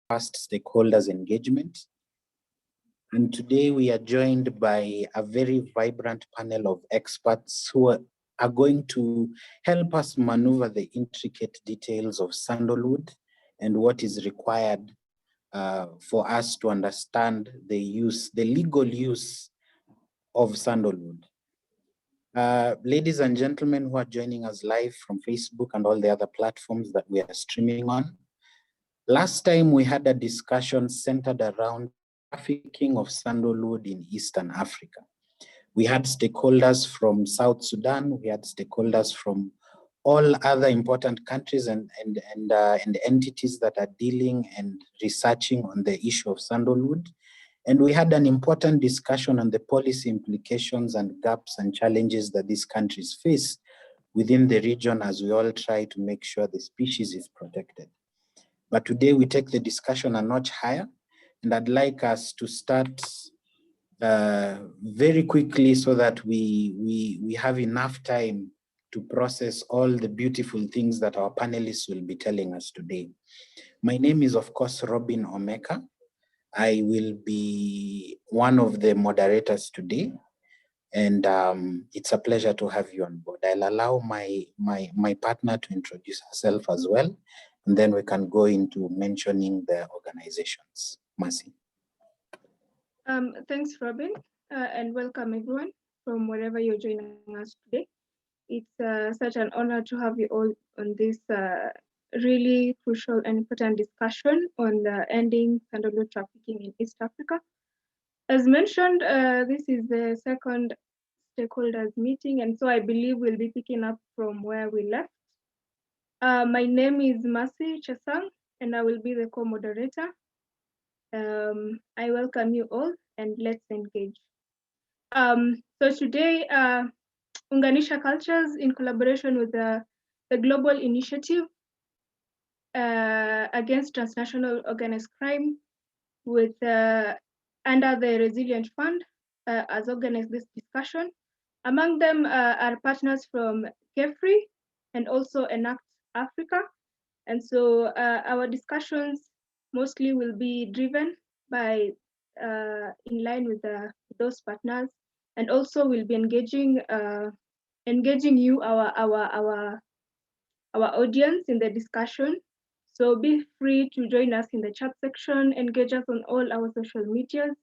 first stakeholders engagement. And today we are joined by a very vibrant panel of experts who are going to help us maneuver the intricate details of sandalwood and what is required for us to understand the legal use of sandalwood. Ladies and gentlemen who are joining us live from Facebook and all the other platforms that we are streaming on, last time we had a discussion centered around trafficking of sandalwood in Eastern Africa. We had stakeholders from South Sudan, we had stakeholders from all other important countries and entities that are dealing and researching on the issue of sandalwood. And we had an important discussion on the policy implications and gaps and challenges that these countries face within the region as we all try to make sure the species is protected. But today we take the discussion a notch higher, and I'd like us to start very quickly so that we have enough time to process all the beautiful things that our panelists will be telling us today. My name is, of course, Robin Omeka. I will be one of the moderators today, and it's a pleasure to have you on board. I'll allow my partner to introduce herself as well, and then we can go into mentioning the organizations. Mercy. Thanks, Robin, and welcome everyone from wherever you're joining us today. It's such an honor to have you all on this really crucial and important discussion on ending sandalwood trafficking in East Africa. As mentioned, this is the second stakeholders meeting, and so I believe we'll be picking up from where we left. My name is Mercy Chesang, and I will be the co-moderator. I welcome you all, and let's engage. So today, Unganisha Cultures, in collaboration with the Global Initiative Against Transnational Organized Crime, with under the Resilient Fund, has organized this discussion. Among them are partners from KEFRI and also Enact Africa. And so our discussions mostly will be driven by in line with those partners, and also we'll be engaging you, our audience, in the discussion. So be free to join us in the chat section, engage us on all our social medias,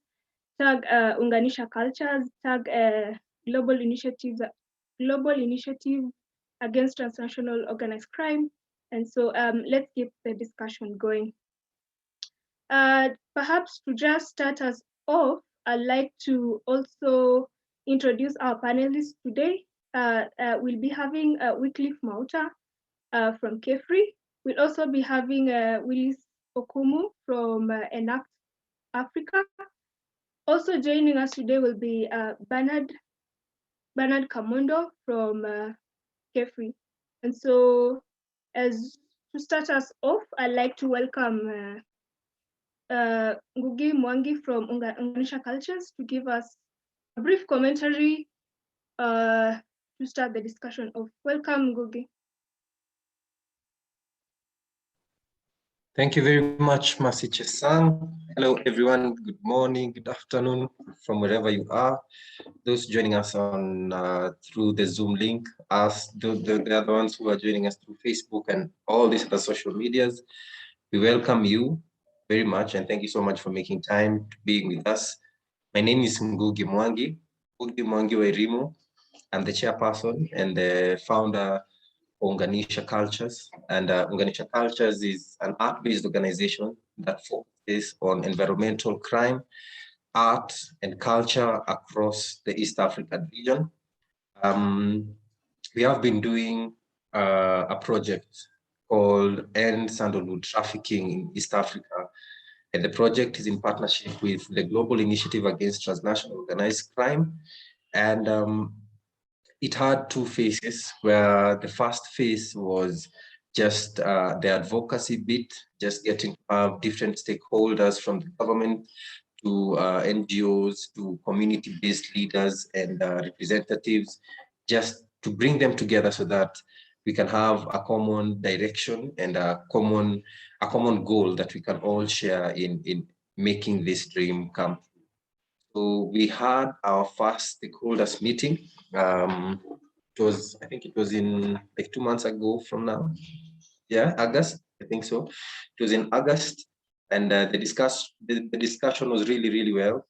tag Unganisha Cultures, tag Global Initiative Against Transnational Organized Crime. And so let's keep the discussion going. Perhaps to just start us off, I'd like to also introduce our panelists today. We'll be having Wycliffe Mauta from KEFRI. We'll also be having Willis Okumu from Enact Africa. Also joining us today will be Bernard Kamondo from KEFRI. And so, as to start us off, I'd like to welcome Ngugi Mwangi from Unganisha Cultures to give us a brief commentary to start the discussion off. Welcome, Ngugi. Thank you very much, Mercy Chesang. Hello, everyone. Good morning, good afternoon, from wherever you are. Those joining us on through the Zoom link, the other ones who are joining us through Facebook and all these other social medias, we welcome you very much, and thank you so much for making time to being with us. My name is Ngugi Mwangi Wairimu. I'm the chairperson and the founder Unganisha Cultures, and Unganisha Cultures is an art-based organization that focuses on environmental crime, art, and culture across the East African region. We have been doing a project called End Sandalwood Trafficking in East Africa, and the project is in partnership with the Global Initiative Against Transnational Organized Crime, and it had two phases, where the first phase was just the advocacy bit, just getting different stakeholders from the government to NGOs to community-based leaders and representatives, just to bring them together so that we can have a common direction and a common goal that we can all share in making this dream come. So we had our first stakeholders meeting. I think it was in like 2 months ago from now. Yeah, August, I think so. It was in August, and the discussion was really, really well.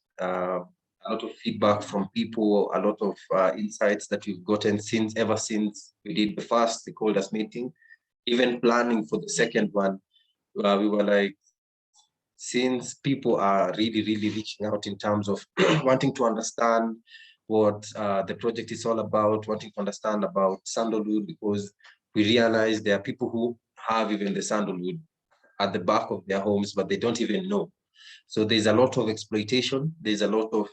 A lot of feedback from people, a lot of insights that we've gotten ever since we did the first stakeholders meeting. Even planning for the second one, we were like, since people are really, really reaching out in terms of wanting to understand what the project is all about, wanting to understand about Sandalwood, because we realize there are people who have even the Sandalwood at the back of their homes, but they don't even know. So there's a lot of exploitation. There's a lot of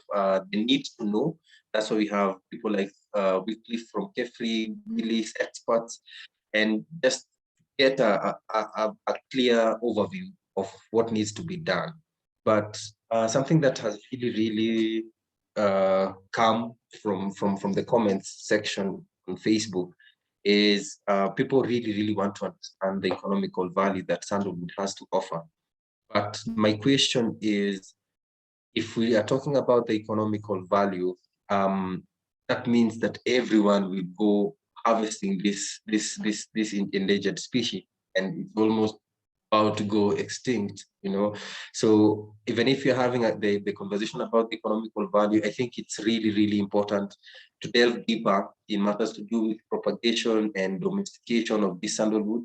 the need to know. That's why we have people like Wycliffe from Kefri, Willis, experts, and just get a clear overview of what needs to be done. But something that has really come from the comments section on Facebook is people really want to understand the economical value that Sandalwood has to offer. But my question is, if we are talking about the economical value, that means that everyone will go harvesting this endangered species, and it's almost about to go extinct, you know. So even if you're having the conversation about the economical value, I think it's really important to delve deeper in matters to do with propagation and domestication of this sandalwood.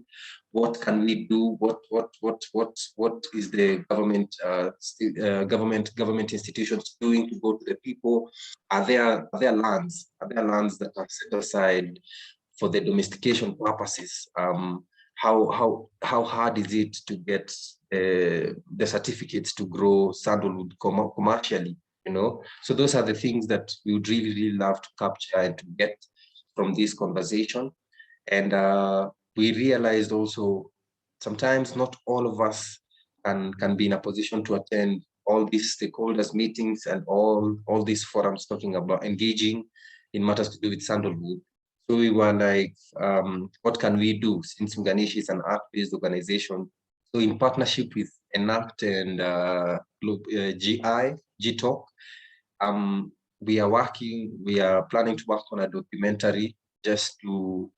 What can we do? What is the government institutions doing to go to the people? Are there lands that are set aside for the domestication purposes? How hard is it to get the certificates to grow sandalwood commercially? You know, so those are the things that we would really love to capture and to get from this conversation. And we realized also sometimes not all of us can be in a position to attend all these stakeholders meetings and all these forums talking about engaging in matters to do with sandalwood. So we were like, what can we do, since Mganishi is an art-based organization? So in partnership with ENACT and GTalk, we are planning to work on a documentary just to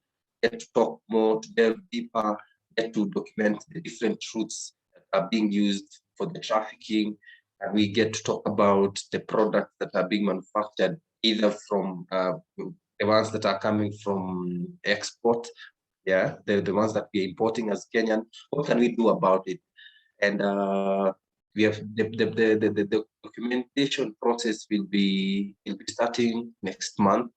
get to talk more, to delve deeper, get to document the different routes that are being used for the trafficking, and we get to talk about the products that are being manufactured either from the ones that are coming from export, the ones that we're importing as Kenyan. What can we do about it? And we have the documentation process will be starting next month.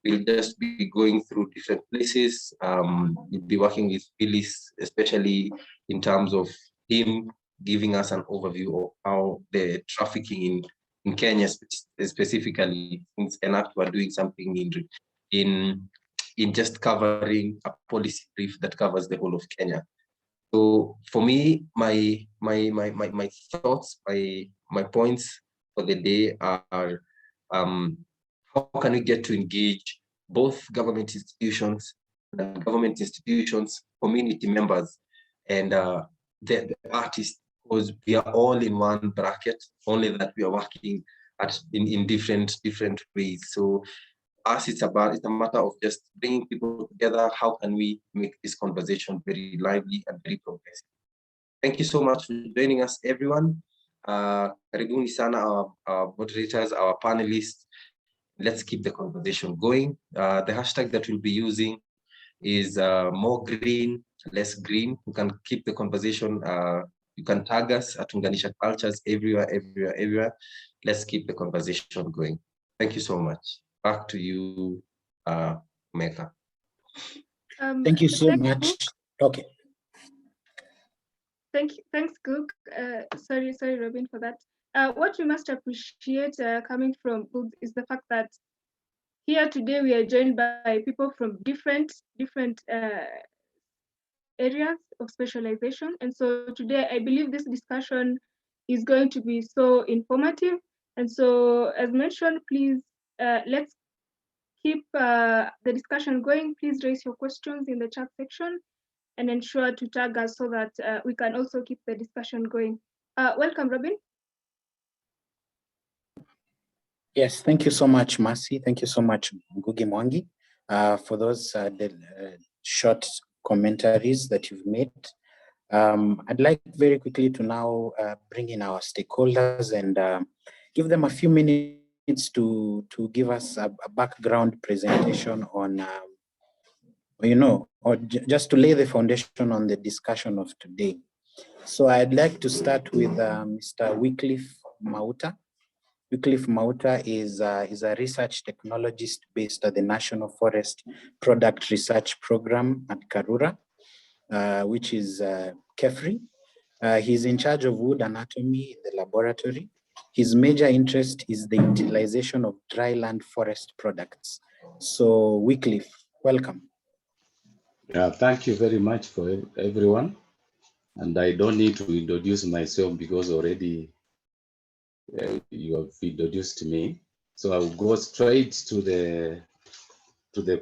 We'll just be going through different places. We'll be working with Phyllis, especially in terms of him giving us an overview of how the trafficking in Kenya specifically, since ENACT were doing something in just covering a policy brief that covers the whole of Kenya. So for me, my thoughts, my points for the day are, how can we get to engage both government institutions, community members, and the artists, because we are all in one bracket, only that we are working in different ways. So us, it's a matter of just bringing people together. How can we make this conversation very lively and very progressive? Thank you so much for joining us, everyone. Karibuni sana, our moderators, our panelists. Let's keep the conversation going. The hashtag that we'll be using is more green, less green. You can keep the conversation. You can tag us at Unganisha Cultures everywhere. Let's keep the conversation going. Thank you so much. Back to you, Mecca. Thank you so much. Okay. Thanks, Cook. Sorry, Robin, for that. What we must appreciate coming from Cook is the fact that here today we are joined by people from different areas of specialization. And so today I believe this discussion is going to be so informative. And so as mentioned, please let's keep the discussion going, please raise your questions in the chat section and ensure to tag us so that we can also keep the discussion going. Welcome, Robin. Yes, thank you so much, Mercy. Thank you so much, Ngugi Mwangi, for those short commentaries that you've made. I'd like very quickly to now bring in our stakeholders and give them a few minutes to give us a background presentation on, or just to lay the foundation on the discussion of today. So I'd like to start with Mr. Wycliffe Mauta. Wycliffe Mauta is a research technologist based at the National Forest Product Research Program at Karura, which is KEFRI. He's in charge of wood anatomy in the laboratory. His major interest is the utilization of dryland forest products. So Wycliffe, welcome. Yeah, thank you very much for everyone. And I don't need to introduce myself because already you have introduced me. So I will go straight to the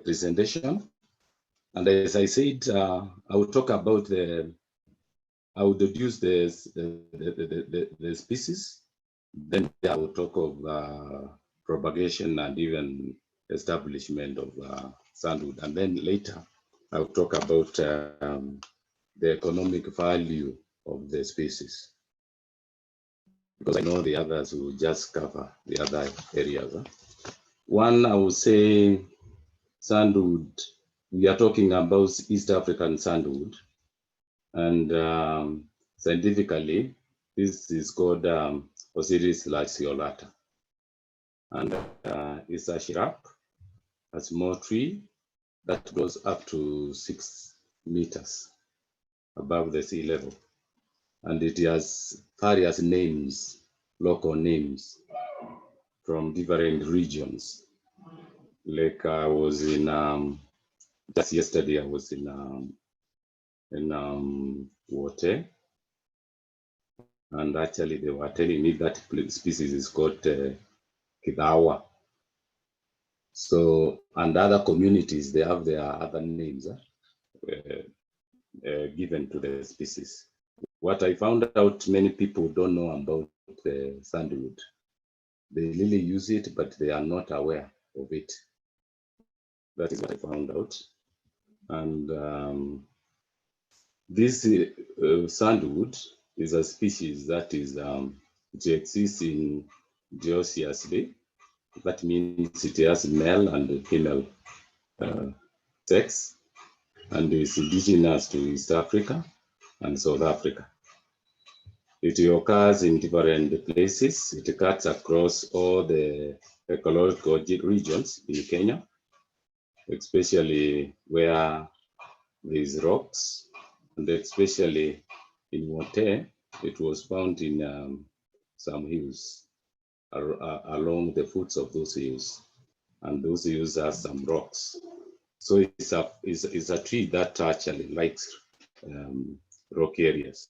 presentation. And as I said, I will talk about I will introduce the species. Then I will talk of propagation and even establishment of sandwood. And then later, I will talk about the economic value of the species, because I know the others will just cover the other areas. One, I would say sandwood, we are talking about East African sandwood, and scientifically, this is called Osiris lanceolata, and it's a shrub, a small tree that goes up to 6 meters above the sea level. And it has various names, local names from different regions. Like I was in, just yesterday I was in Wote, and actually they were telling me that species is called Kidawa. So, and other communities, they have their other names given to the species. What I found out, many people don't know about the sandwood. They really use it, but they are not aware of it. That is what I found out. And this sandwood is a species that is it exists in dioeciously. That means it has male and female sex, and is indigenous to East Africa and South Africa. It occurs in different places. It cuts across all the ecological regions in Kenya, especially where there is rocks, and especially in Wote, it was found in some hills along the foots of those hills, and those hills have some rocks. So it's a tree that actually likes rocky areas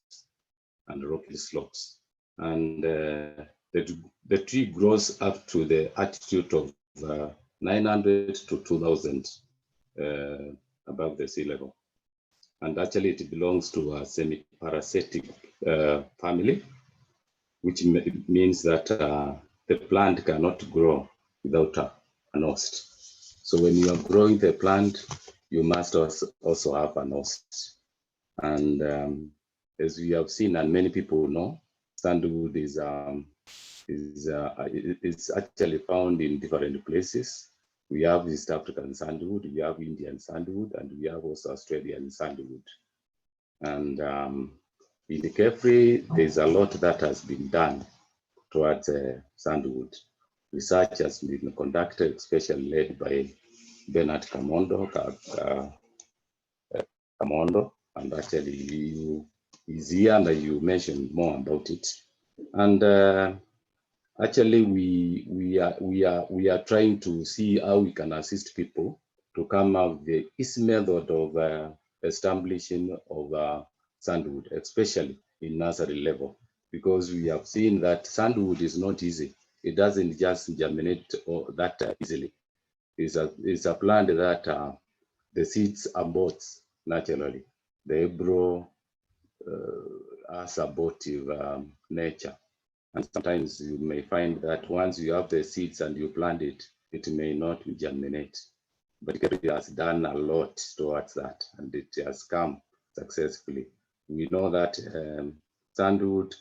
and rocky slopes, and the tree grows up to the altitude of 900 to 2000 above the sea level. And actually it belongs to a semi-parasitic family, which means that the plant cannot grow without an host. So when you are growing the plant, you must also have an host. And as we have seen, and many people know, sandalwood is actually found in different places. We have East African sandalwood, we have Indian sandalwood, and we have also Australian sandalwood. And in the KEFRI, there's a lot that has been done towards sandalwood. Research has been conducted, especially led by Bernard Kamondo, and actually you is here and you mentioned more about it. And actually we are trying to see how we can assist people to come up with the easy method of establishing of sandalwood, especially in nursery level, because we have seen that sandalwood is not easy. It doesn't just germinate that easily. is a plant that the seeds aborts naturally. They grow as abortive nature. And sometimes you may find that once you have the seeds and you plant it, it may not germinate. But it has done a lot towards that, and it has come successfully. We know that sandalwood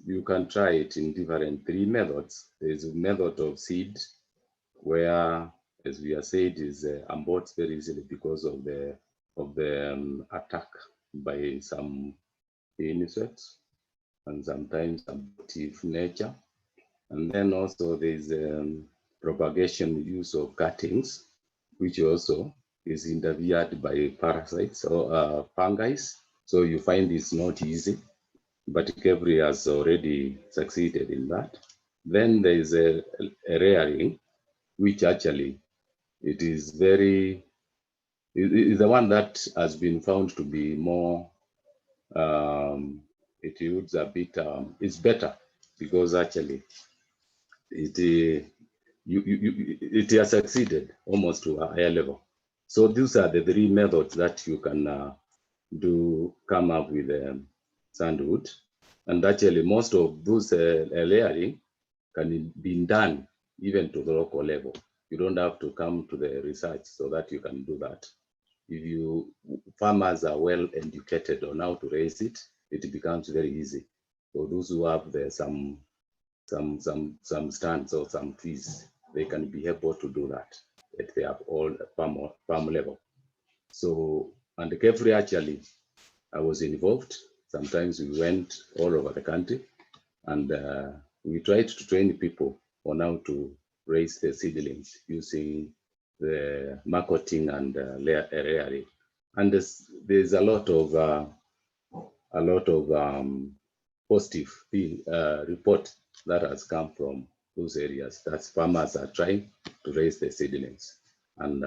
you can try it in different 3 methods. There's a method of seed, where, as we have said, is aborts very easily because of the attack by some insects and sometimes abortive nature. And then also there's propagation use of cuttings, which also is interfered by parasites or fungi. So you find it's not easy, but Kevri has already succeeded in that. Then there is a rearing, which actually it is the one that has been found to be more, it yields a bit, it's better because actually it has succeeded almost to a higher level. So these are the 3 methods that you can come up with sandalwood. And actually most of those layering can be done even to the local level. You don't have to come to the research so that you can do that. If farmers are well educated on how to raise it, it becomes very easy. For those who have some stands or some trees, they can be able to do that at their all farm level. So, and Kefri actually, I was involved. Sometimes we went all over the country, and we tried to train people on how to raise the seedlings using the marketing and rearing. And there's a lot of positive report that has come from those areas, that farmers are trying to raise the seedlings. And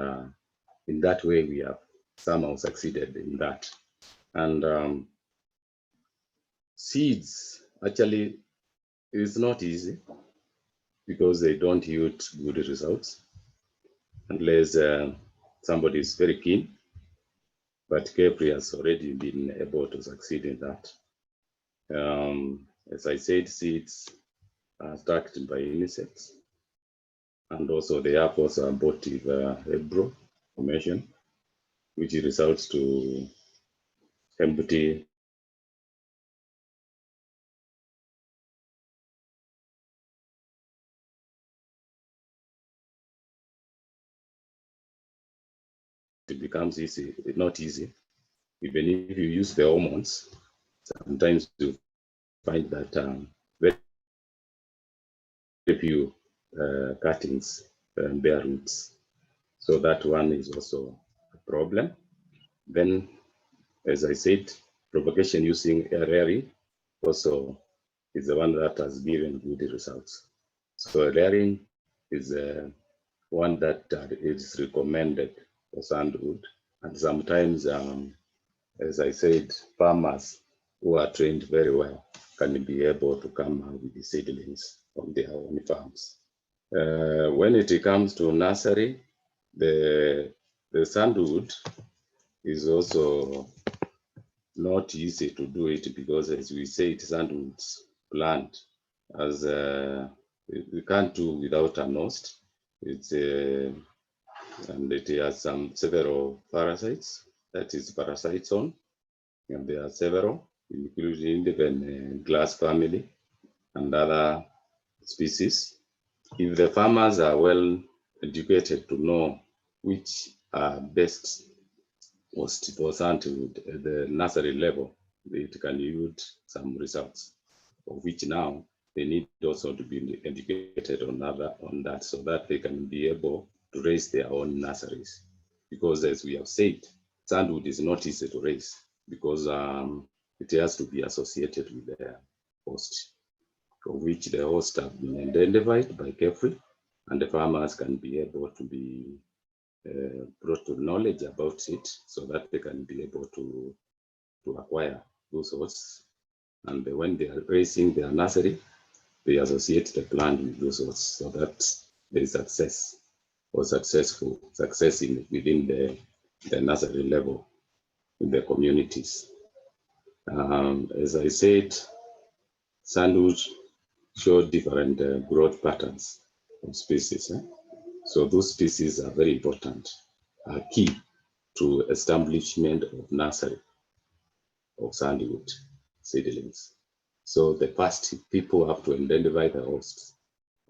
in that way, we have somehow succeeded in that. And seeds actually is not easy because they don't yield good results unless somebody is very keen. But Gabriel has already been able to succeed in that. As I said, seeds are attacked by insects, and also they have also abortive embryo formation, which results to empty it becomes easy, not easy. Even if you use the hormones, sometimes you find that very few cuttings bear roots. So that one is also a problem. Then, as I said, propagation using rearing also is the one that has given good results. So rearing is one that is recommended for sandalwood. And sometimes, as I said, farmers who are trained very well can be able to come out with the seedlings on their own farms. When it comes to nursery, the sandalwood is also not easy to do it because, as we say, sandalwood's plant as we can't do without a host. It's and it has several parasites, that is parasites on, and there are several, including even glass family and other species. If the farmers are well educated to know which are best host for sandalwood at the nursery level, it can yield some results, of which now they need also to be educated on that so that they can be able to raise their own nurseries. Because as we have said, sandalwood is not easy to raise because it has to be associated with the host, of which the host have been identified by carefully, and the farmers can be able to be brought to knowledge about it so that they can be able to acquire those hosts. And when they are raising their nursery, they associate the plant with those hosts so that there is success or success within the nursery level in the communities. As I said, Sandalwood showed different growth patterns of species. So those species are very important, are key to establishment of nursery of Sandalwood seedlings. So the first people have to identify the hosts,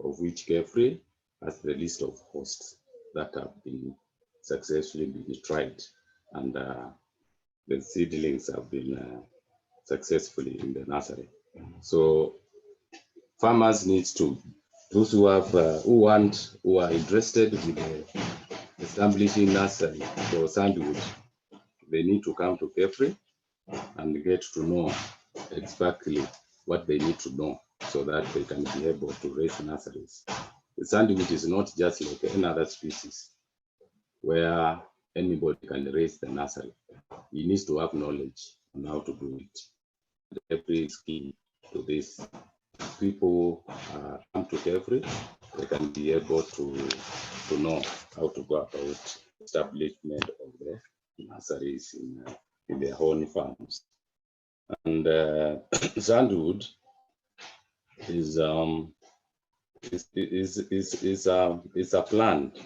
of which Carefree has the list of hosts that have been successfully been tried, and the seedlings have been successfully in the nursery. So farmers need to, those who have who are interested in establishing nursery for Sandalwood, they need to come to Carefree and get to know exactly what they need to know so that they can be able to raise nurseries. The Sandalwood is not just like any other species where anybody can raise the nursery. You need to have knowledge on how to do it. Carefree is key to this. People come to Carefree, they can be able to know how to go about establishment of the nurseries in their own farms. And Sandalwood is a plant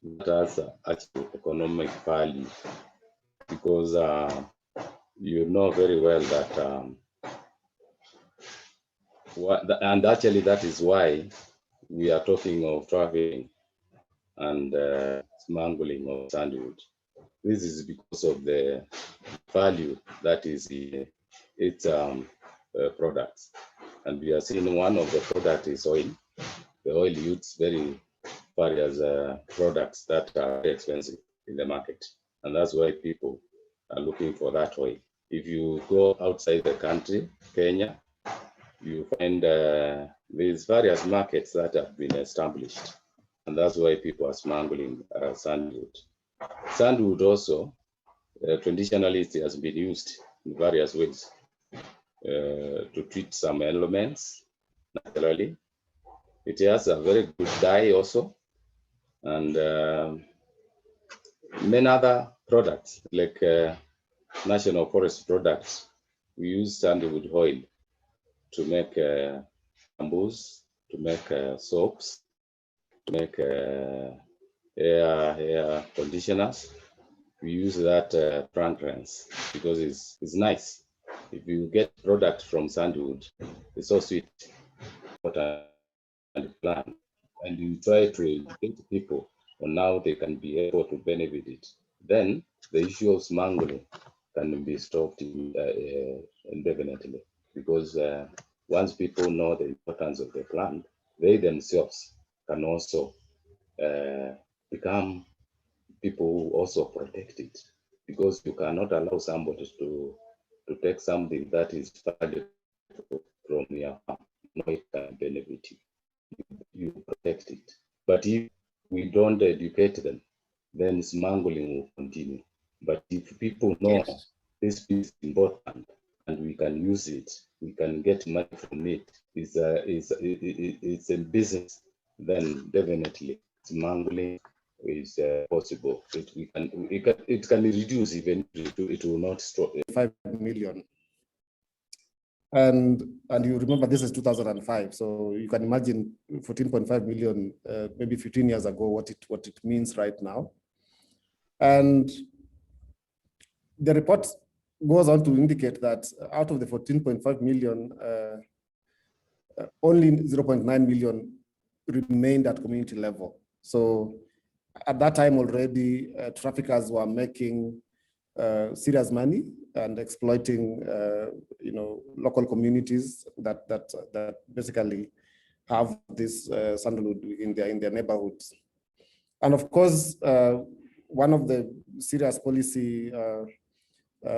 that has actual economic value, because you know very well that and actually that is why we are talking of trafficking and smuggling of Sandalwood. This is because of the value that is in its products. And we are seeing one of the products is oil. The oil yields various products that are very expensive in the market. And that's why people are looking for that oil. If you go outside the country, Kenya, you find these various markets that have been established. And that's why people are smuggling Sandalwood. Sandalwood also, traditionally, it has been used in various ways to treat some ailments naturally. It has a very good dye also, and many other products like national forest products. We use Sandalwood oil to make shampoos, to make soaps, to make hair conditioners. We use that fragrance because it's nice. If you get product from Sandalwood, it's so sweet, and plant, and you try to educate people on how they can be able to benefit it, then the issue of smuggling can be stopped indefinitely, because once people know the importance of the plant, they themselves can also become people who also protect it, because you cannot allow somebody to take something that is valuable from your farm. No, it can benefit you. You protect it. But if we don't educate them, then smuggling will continue. But if people know this is important and we can use it, we can get money from it, it's a business, then definitely smuggling is possible. It can reduce, even it will not stop. 5 million. And you remember this is 2005, so you can imagine 14.5 million maybe 15 years ago, what it means right now. And the report goes on to indicate that out of the 14.5 million, only 0.9 million remained at community level. So at that time already, traffickers were making serious money and exploiting, local communities that basically have this sandalwood in their neighborhoods. And of course, one of the serious policy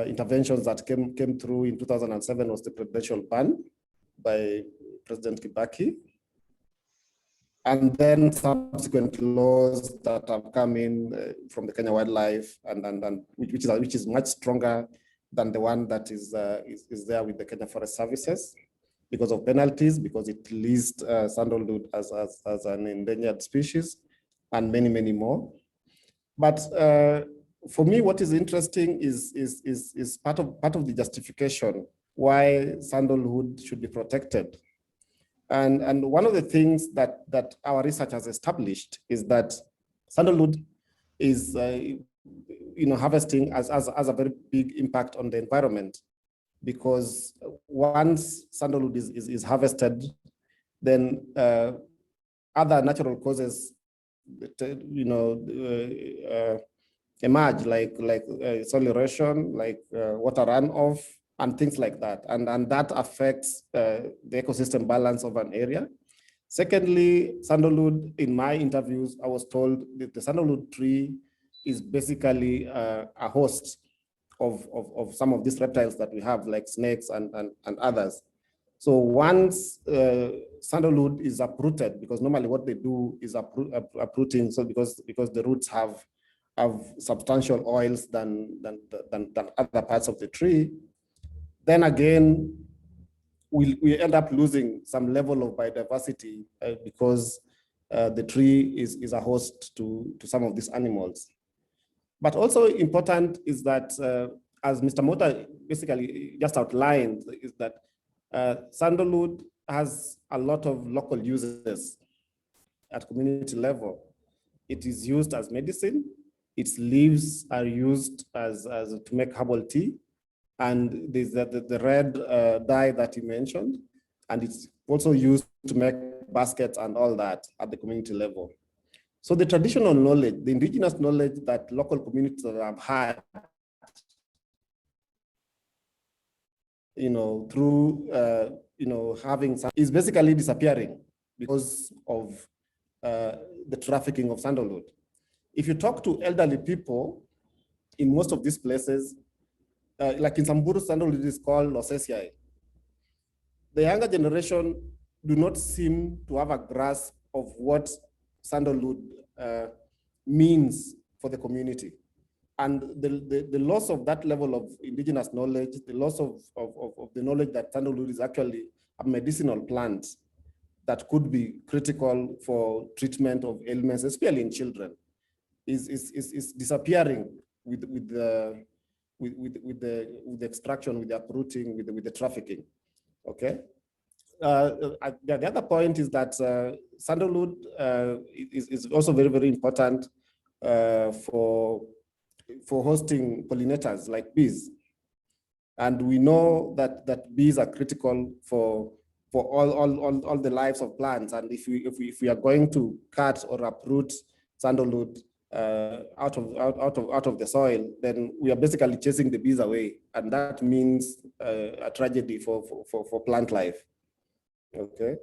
interventions that came through in 2007 was the presidential ban by President Kibaki. And then subsequent laws that have come in from the Kenya Wildlife, and which is much stronger than the one that is there with the Kenya Forest Services. because of penalties, because it lists sandalwood as an endangered species, and many, many more. But for me, what is interesting is part of the justification why sandalwood should be protected. And one of the things that our research has established is that sandalwood is harvesting has a very big impact on the environment, because once sandalwood is harvested, then other natural causes emerge, like soil erosion, like water runoff, and things like that. And that affects the ecosystem balance of an area. Secondly, sandalwood, in my interviews, I was told that the sandalwood tree is basically a host of some of these reptiles that we have, like snakes and others. So once sandalwood is uprooted, because normally what they do is uprooting, so because the roots have substantial oils than other parts of the tree, then again, we end up losing some level of biodiversity because the tree is a host to some of these animals. But also important is that, as Mr. Mota basically just outlined, is that sandalwood has a lot of local uses at community level. It is used as medicine. Its leaves are used as to make herbal tea. And there's the red dye that you mentioned. And it's also used to make baskets and all that at the community level. So the traditional knowledge, the indigenous knowledge that local communities have had, through, having some, is basically disappearing because of the trafficking of sandalwood. If you talk to elderly people in most of these places, like in Samburu, sandalwood is called Losesiai. The younger generation do not seem to have a grasp of what sandalwood means for the community. And the loss of that level of indigenous knowledge, the loss of the knowledge that sandalwood is actually a medicinal plant that could be critical for treatment of ailments, especially in children, is disappearing with the extraction, with the uprooting, with the trafficking. Okay. The other point is that sandalwood is also very, very important for hosting pollinators like bees. And we know that bees are critical for all the lives of plants. And if we are going to cut or uproot sandalwood out of the soil, then we are basically chasing the bees away. And that means a tragedy for plant life. Okay.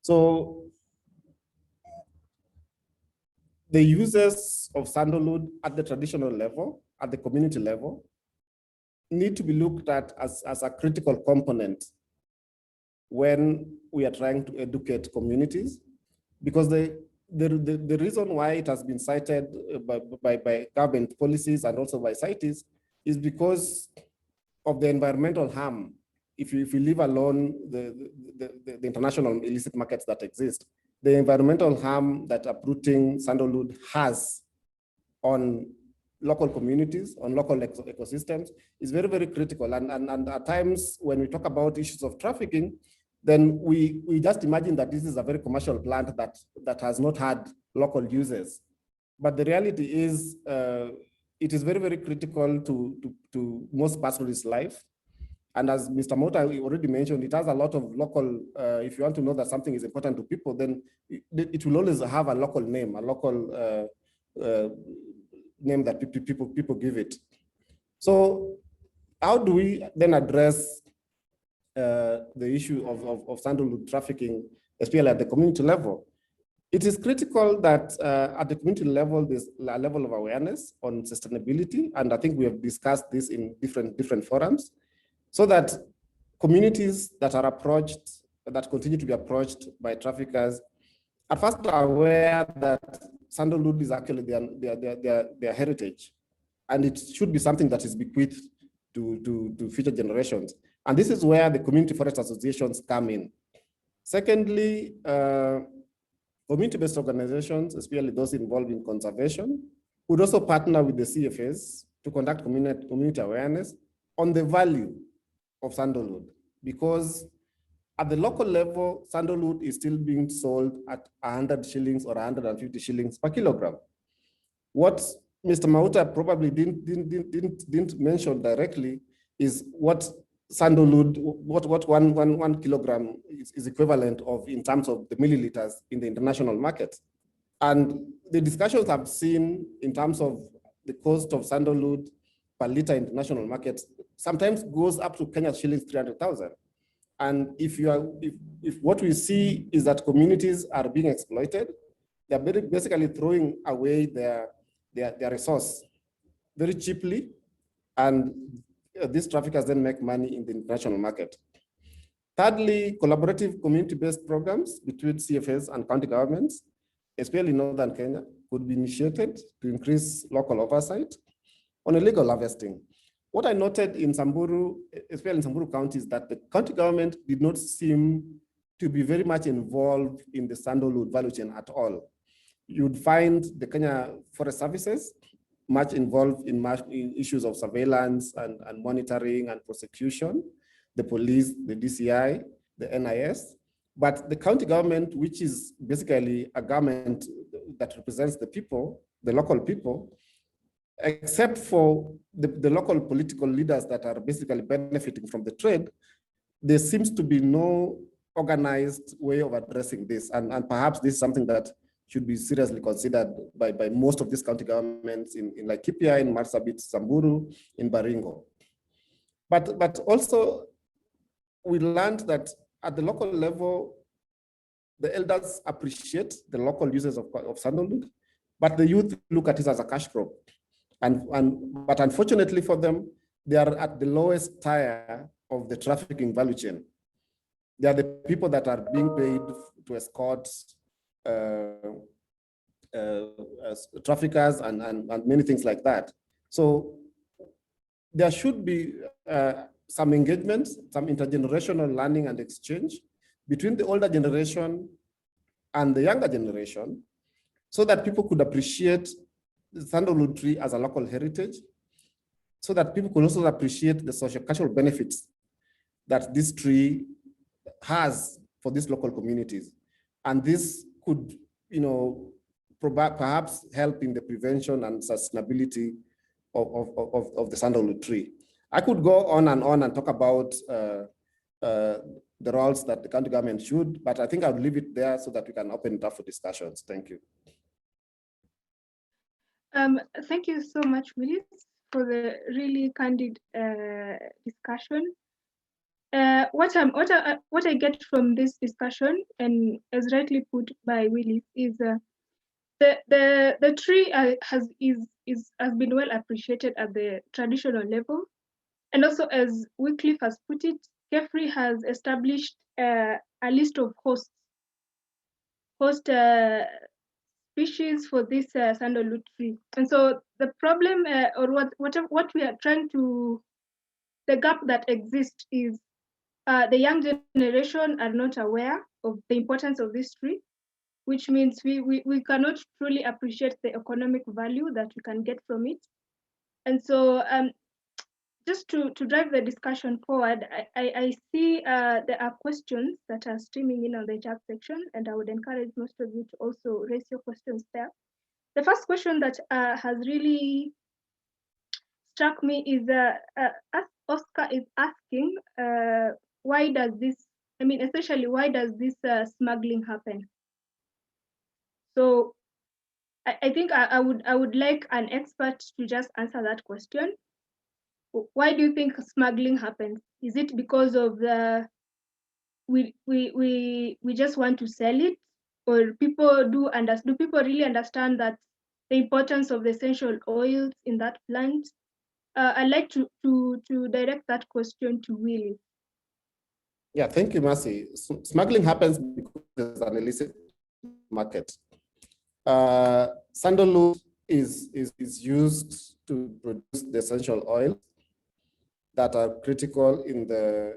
So the uses of sandalwood at the traditional level, at the community level, need to be looked at as a critical component when we are trying to educate communities, because the reason why it has been cited by government policies and also by CITES is because of the environmental harm. If you leave alone the international illicit markets that exist, the environmental harm that uprooting sandalwood has on local communities, on local ecosystems, is very, very critical. And at times when we talk about issues of trafficking, then we just imagine that this is a very commercial plant that has not had local uses. But the reality is, it is very, very critical to most pastoralist life. And as Mr. Mota already mentioned, it has a lot of local, if you want to know that something is important to people, then it will always have a local name, a local name that people give it. So how do we then address the issue of sandalwood trafficking, especially at the community level? It is critical that at the community level, there's a level of awareness on sustainability. And I think we have discussed this in different forums, so that communities that are approached, that continue to be approached by traffickers, are first aware that sandalwood is actually their heritage. And it should be something that is bequeathed to future generations. And this is where the community forest associations come in. Secondly, community-based organizations, especially those involved in conservation, would also partner with the CFAs to conduct community awareness on the value of sandalwood, because at the local level, sandalwood is still being sold at 100 shillings or 150 shillings per kilogram. What Mr. Mauta probably didn't mention directly is what sandalwood, what one kilogram is equivalent of in terms of the milliliters in the international market. And the discussions I've seen in terms of the cost of sandalwood per liter international market sometimes goes up to Kenya shillings 300,000. And if what we see is that communities are being exploited, they're basically throwing away their resource very cheaply, and these traffickers then make money in the international market. Thirdly, collaborative community-based programs between CFAs and county governments, especially in northern Kenya, could be initiated to increase local oversight on illegal harvesting. What I noted in Samburu, especially in Samburu County, is that the county government did not seem to be very much involved in the sandalwood value chain at all. You'd find the Kenya Forest Services much involved in issues of surveillance and monitoring and prosecution, the police, the DCI, the NIS, but the county government, which is basically a government that represents the people, the local people, except for the local political leaders that are basically benefiting from the trade, there seems to be no organized way of addressing this. And perhaps this is something that should be seriously considered by most of these county governments in Laikipia, in Marsabit, Samburu, in Baringo. But also, we learned that at the local level, the elders appreciate the local uses of sandalwood, but the youth look at it as a cash crop. But unfortunately for them, they are at the lowest tier of the trafficking value chain. They are the people that are being paid to escort traffickers and many things like that. So there should be some engagement, some intergenerational learning and exchange between the older generation and the younger generation, so that people could appreciate the sandalwood tree as a local heritage, so that people could also appreciate the social-cultural benefits that this tree has for these local communities. And this could, perhaps help in the prevention and sustainability of the sandalwood tree. I could go on and talk about the roles that the county government should, but I think I'll leave it there so that we can open it up for discussions. Thank you. Thank you so much, Willis, for the really candid discussion. What I get from this discussion, and as rightly put by Willis, is the tree has been well appreciated at the traditional level, and also as Wycliffe has put it, Kefri has established a list of host species for this sandalwood tree. And so the problem, or what we are trying to, the gap that exists is the young generation are not aware of the importance of this tree, which means we cannot truly appreciate the economic value that we can get from it. And so just to drive the discussion forward, I see there are questions that are streaming in on the chat section, and I would encourage most of you to also raise your questions there. The first question that has really struck me is Oscar is asking, why does this, essentially, why does this smuggling happen? So I think I would like an expert to just answer that question. Why do you think smuggling happens? Is it because of we just want to sell it, or do people really understand that the importance of the essential oils in that plant? I'd like to direct that question to Willie. Yeah, thank you, Mercy. Smuggling happens because there's an illicit market. Sandalwood is used to produce the essential oil. that are critical in the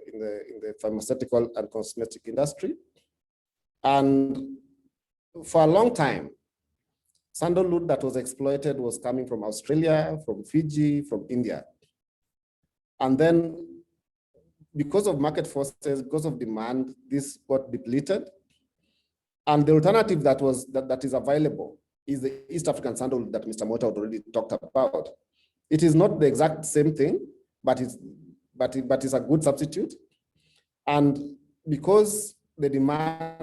pharmaceutical and cosmetic industry. And for a long time, sandalwood that was exploited was coming from Australia, from Fiji, from India. And then because of market forces, because of demand, this got depleted. And the alternative that is available is the East African sandalwood that Mr. Mota already talked about. It is not the exact same thing, but it's a good substitute. And because the demand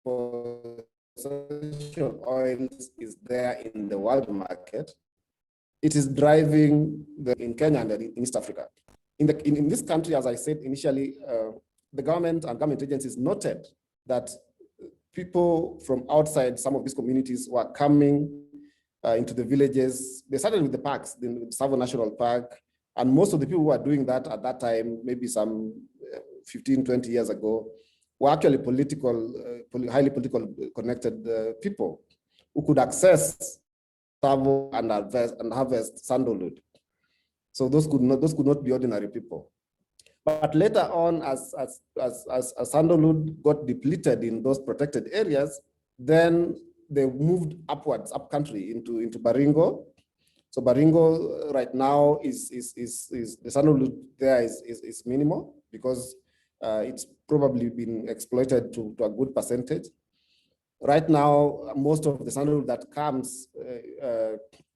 for essential oils is there in the world market, it is driving in Kenya and in East Africa. In this country, as I said initially, the government and government agencies noted that people from outside some of these communities were coming into the villages. They started with the parks, the Tsavo National Park, and most of the people who were doing that at that time, maybe some 15, 20 years ago, were actually highly political connected people who could access Tsavo and harvest sandalwood. So those could not be ordinary people. But later on, as sandalwood got depleted in those protected areas, then they moved upwards, up country into Baringo. So Baringo right now is the sandalwood there is minimal because it's probably been exploited to a good percentage. Right now, most of the sandalwood that comes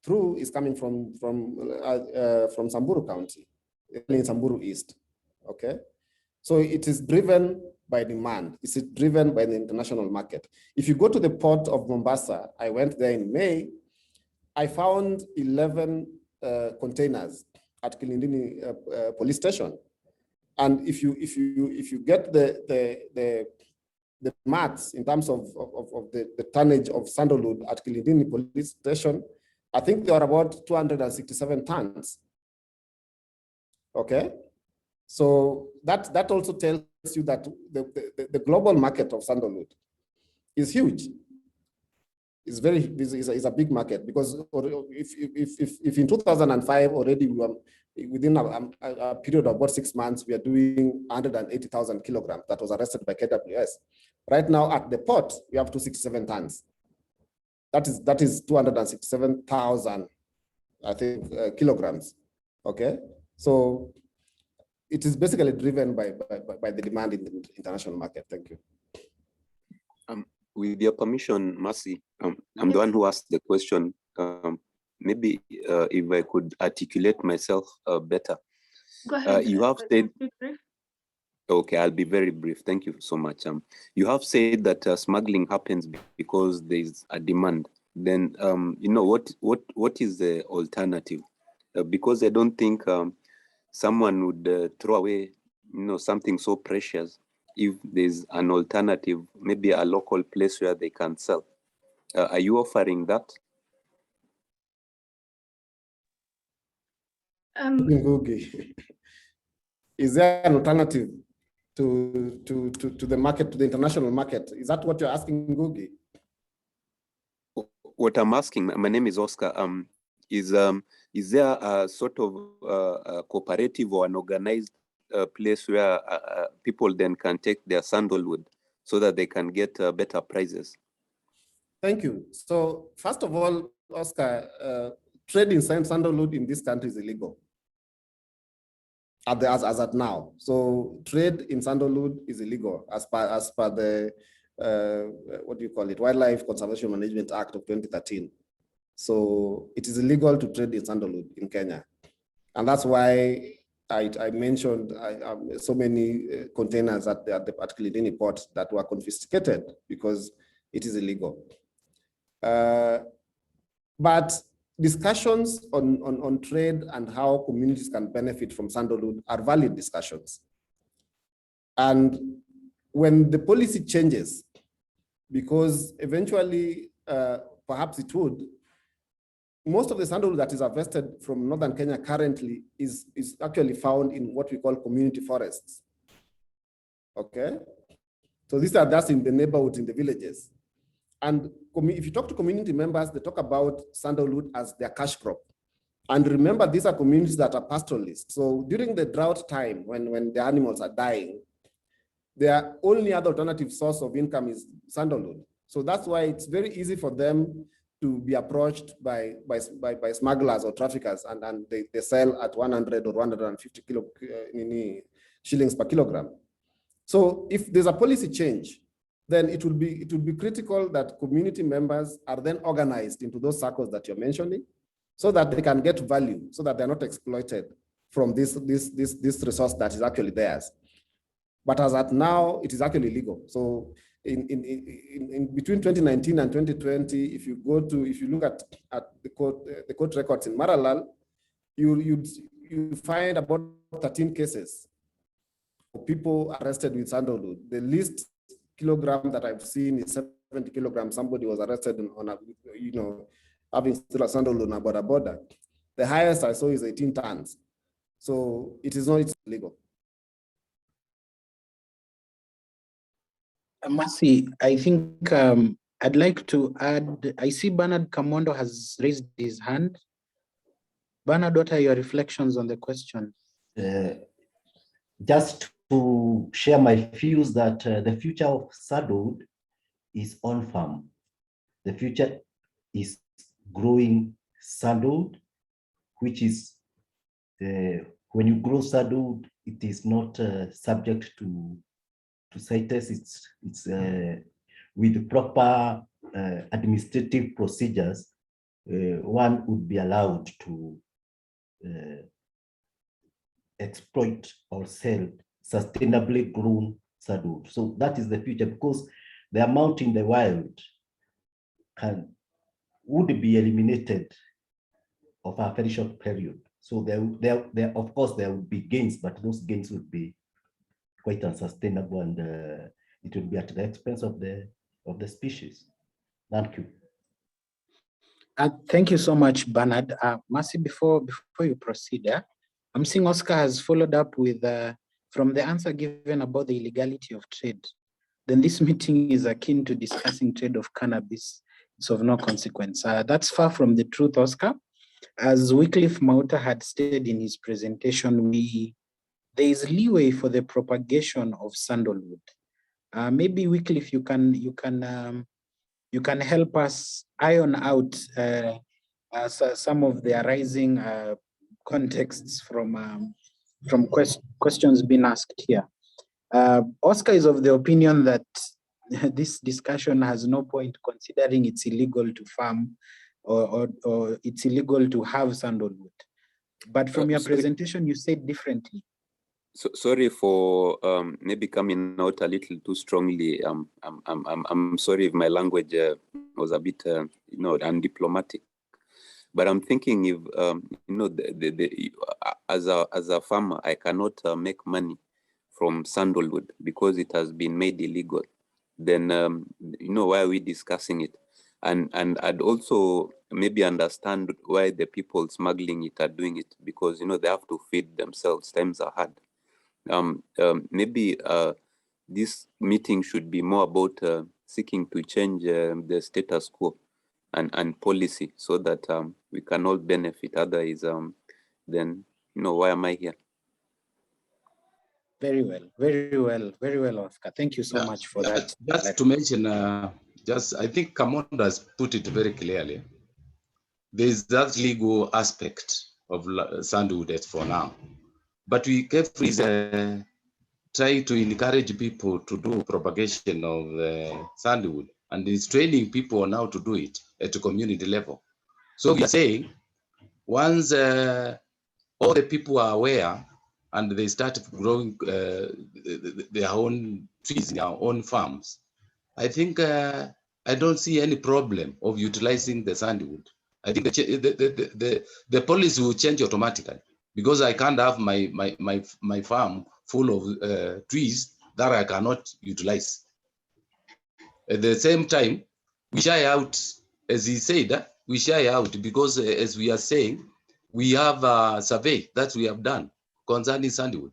through is coming from Samburu County, in Samburu East. Okay, so it is driven by demand. It's driven by the international market. If you go to the port of Mombasa, I went there in May, I found 11 containers at Kilindini police station. And if you get the maths in terms of the tonnage of sandalwood at Kilindini police station, I think there are about 267 tons. Okay, so that also tells you that the global market of sandalwood is huge. It's a big market, because if in 2005 already we were within a period of about 6 months, we are doing 180,000 kilograms that was arrested by KWS. Right now at the port, we have 267 tons. That is 267,000, I think, kilograms. Okay, so it is basically driven by the demand in the international market. Thank you. With your permission, Mercy, I'm the one who asked the question. Maybe if I could articulate myself better. Go ahead. You have said, okay, I'll be very brief. Thank you so much. You have said that smuggling happens because there is a demand. Then, you know, what is the alternative? Because I don't think someone would throw away, you know, something so precious if there's an alternative, maybe a local place where they can sell. Are you offering that? Is there an alternative to the market, to the international market? Is that what you're asking, Ngugi? What I'm asking, my name is Oscar. Is there a sort of a cooperative or an organized place where people then can take their sandalwood so that they can get better prices? Thank you. So first of all, Oscar, trading sandalwood in this country is illegal as at now. So trade in sandalwood is illegal as per the what do you call it, Wildlife Conservation Management Act of 2013. So it is illegal to trade in sandalwood in Kenya, and that's why I mentioned so many containers at Kilindini port that were confiscated because it is illegal. But discussions on trade and how communities can benefit from sandalwood are valid discussions. And when the policy changes, because eventually perhaps it would, most of the sandalwood that is harvested from northern Kenya currently is actually found in what we call community forests. Okay, so that's in the neighborhoods, in the villages. And if you talk to community members, they talk about sandalwood as their cash crop. And remember, these are communities that are pastoralists. So during the drought time, when the animals are dying, their only other alternative source of income is sandalwood. So that's why it's very easy for them to be approached by smugglers or traffickers, and they sell at 100 or 150 shillings per kilogram. So if there's a policy change, then it will be critical that community members are then organized into those circles that you're mentioning, so that they can get value, so that they're not exploited from this resource that is actually theirs. But as at now, it is actually illegal. So in between 2019 and 2020, if you look at the court records in Maralal, you find about 13 cases of people arrested with sandalwood. The least kilogram that I've seen is 70 kilograms. Somebody was arrested on a, having still a sandalwood on a border. The highest I saw is 18 tons. So it's illegal. Mercy, I think I'd like to add, I see Bernard Kamondo has raised his hand. Bernard, what are your reflections on the question? Just to share my views that the future of sandalwood is on farm. The future is growing sandalwood, which is, when you grow sandalwood, it is not subject to CITES. It's with proper administrative procedures, one would be allowed to exploit or sell sustainably grown sandalwood. So that is the future, because the amount in the wild would be eliminated of a very short period. So there of course there would be gains, but those gains would be quite unsustainable, and it will be at the expense of the species. Thank you. Thank you so much, Bernard. Mercy, before you proceed, I'm seeing Oscar has followed up with, from the answer given about the illegality of trade, then this meeting is akin to discussing trade of cannabis. It's of no consequence. That's far from the truth, Oscar. As Wycliffe Mauta had stated in his presentation, there is leeway for the propagation of sandalwood. Maybe Wycliffe, you can help us iron out some of the arising contexts from questions being asked here. Oscar is of the opinion that this discussion has no point, considering it's illegal to farm or it's illegal to have sandalwood. But from your presentation, you said differently. So, sorry for maybe coming out a little too strongly. I'm sorry if my language was a bit, undiplomatic. But I'm thinking if as a farmer, I cannot make money from sandalwood because it has been made illegal. Then why are we discussing it? And I'd also maybe understand why the people smuggling it are doing it, because they have to feed themselves. Times are hard. Maybe this meeting should be more about seeking to change the status quo and policy, so that we can all benefit. Otherwise, then why am I here? Very well, Oscar. Thank you so much for that. Just to mention, I think Kamondo has put it very clearly. There is that legal aspect of sandalwood for now, but we carefully try to encourage people to do propagation of sandalwood, and is training people now to do it at a community level. So we are saying, once all the people are aware and they start growing their own trees in our own farms, I think I don't see any problem of utilizing the sandalwood. I think the policy will change automatically, because I can't have my farm full of trees that I cannot utilize. At the same time, we shy out, as he said, we shy out because, as we are saying, we have a survey that we have done concerning sandalwood.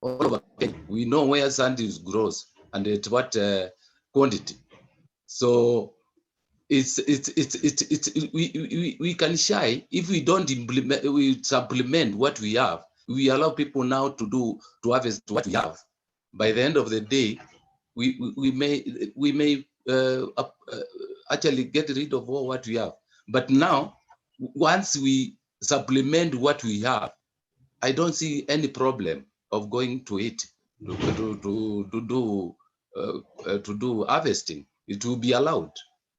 All over, we know where sandalwood grows and at what quantity. So we can shy if we don't implement, we supplement what we have. We allow people now to harvest what we have. By the end of the day, we may actually get rid of all what we have. But now, once we supplement what we have, I don't see any problem of going to it to do harvesting. It will be allowed.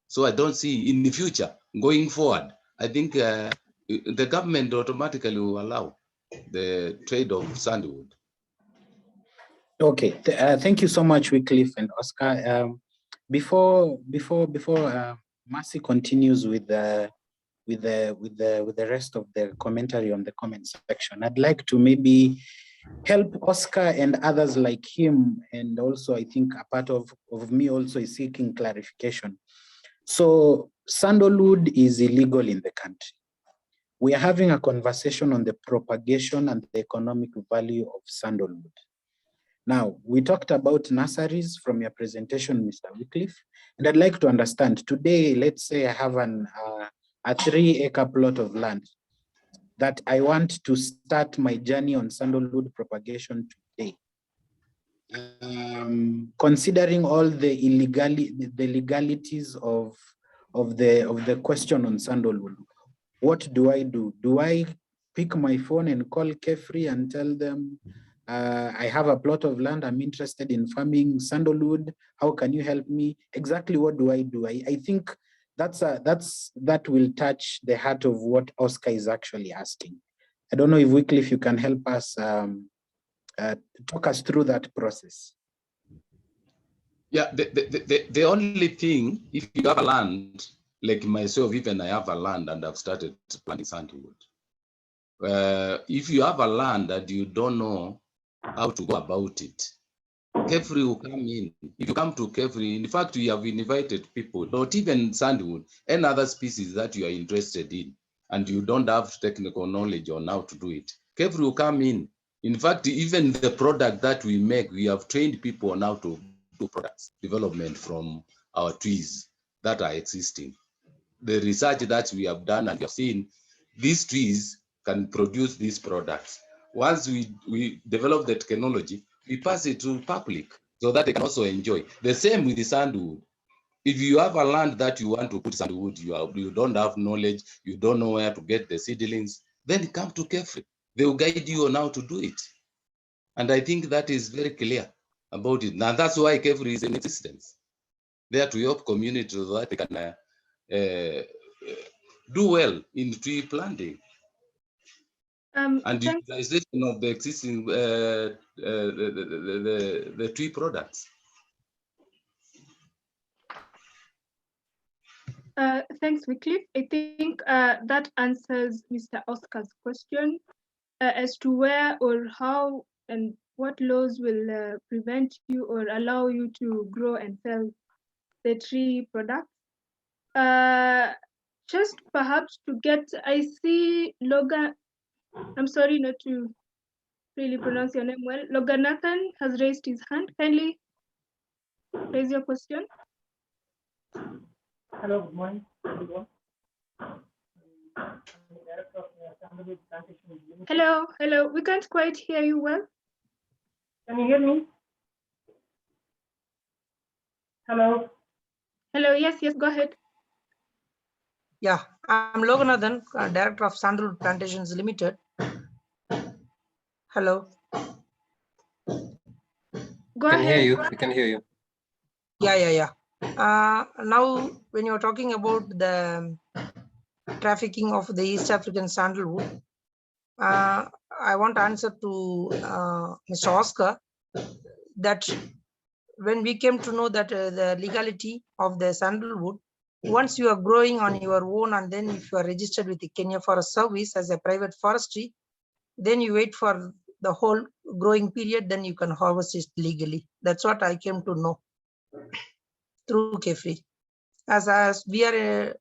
So I don't see in the future going forward. I think the government automatically will allow the trade of sandalwood. Okay, thank you so much, Wycliffe and Oscar. Before Mercy continues with the rest of the commentary on the comment section, I'd like to maybe help Oscar and others like him, and also I think a part of me also is seeking clarification. So sandalwood is illegal in the country. We are having a conversation on the propagation and the economic value of sandalwood. Now, we talked about nurseries from your presentation, Mr. Wycliffe, and I'd like to understand today, let's say I have a 3-acre plot of land that I want to start my journey on sandalwood propagation today. Considering all the legalities of the question on sandalwood, what do I do? Do I pick my phone and call KEFRI and tell them, I have a plot of land, I'm interested in farming sandalwood, how can you help me? Exactly what do I do? I think that will touch the heart of what Oscar is actually asking. I don't know if Wycliffe, you can help us talk us through that process. Yeah, the only thing, if you have a land, like myself, even I have a land and I've started planting sandalwood. If you have a land that you don't know how to go about it, KEFRI will come in. If you come to KEFRI, in fact, we have invited people, not even sandalwood, and other species that you are interested in, and you don't have technical knowledge on how to do it. KEFRI will come in. In fact, even the product that we make, we have trained people on how to do products development from our trees that are existing. The research that we have done and we have seen, these trees can produce these products. Once we develop the technology, we pass it to public so that they can also enjoy. The same with the sandalwood. If you have a land that you want to put sandalwood, you don't have knowledge, you don't know where to get the seedlings, then come to KEFRI. They will guide you on how to do it. And I think that is very clear about it. Now that's why KEFRI is in existence, there to help communities so that they can do well in tree planting and utilization of the existing the tree products. Thanks, Wycliffe. I think that answers Mr. Oscar's question as to where or how and what laws will prevent you or allow you to grow and sell the tree products. Just perhaps to get, I see Logan, I'm sorry not to really pronounce your name well. Loganathan has raised his hand. Kindly raise your question. Hello, good morning, everyone. Hello, we can't quite hear you well. Can you hear me? Hello, yes, go ahead. yeah, I'm Loganathan, Director of Sandalwood Plantations Limited. Hello. Go ahead. We can hear you. Yeah. Now, when you're talking about the trafficking of the East African sandalwood, I want to answer to Mr. Oscar that when we came to know that the legality of the sandalwood, once you are growing on your own, and then if you are registered with the Kenya Forest Service as a private forestry, then you wait for the whole growing period, then you can harvest it legally. That's what I came to know through KEFRI. As we are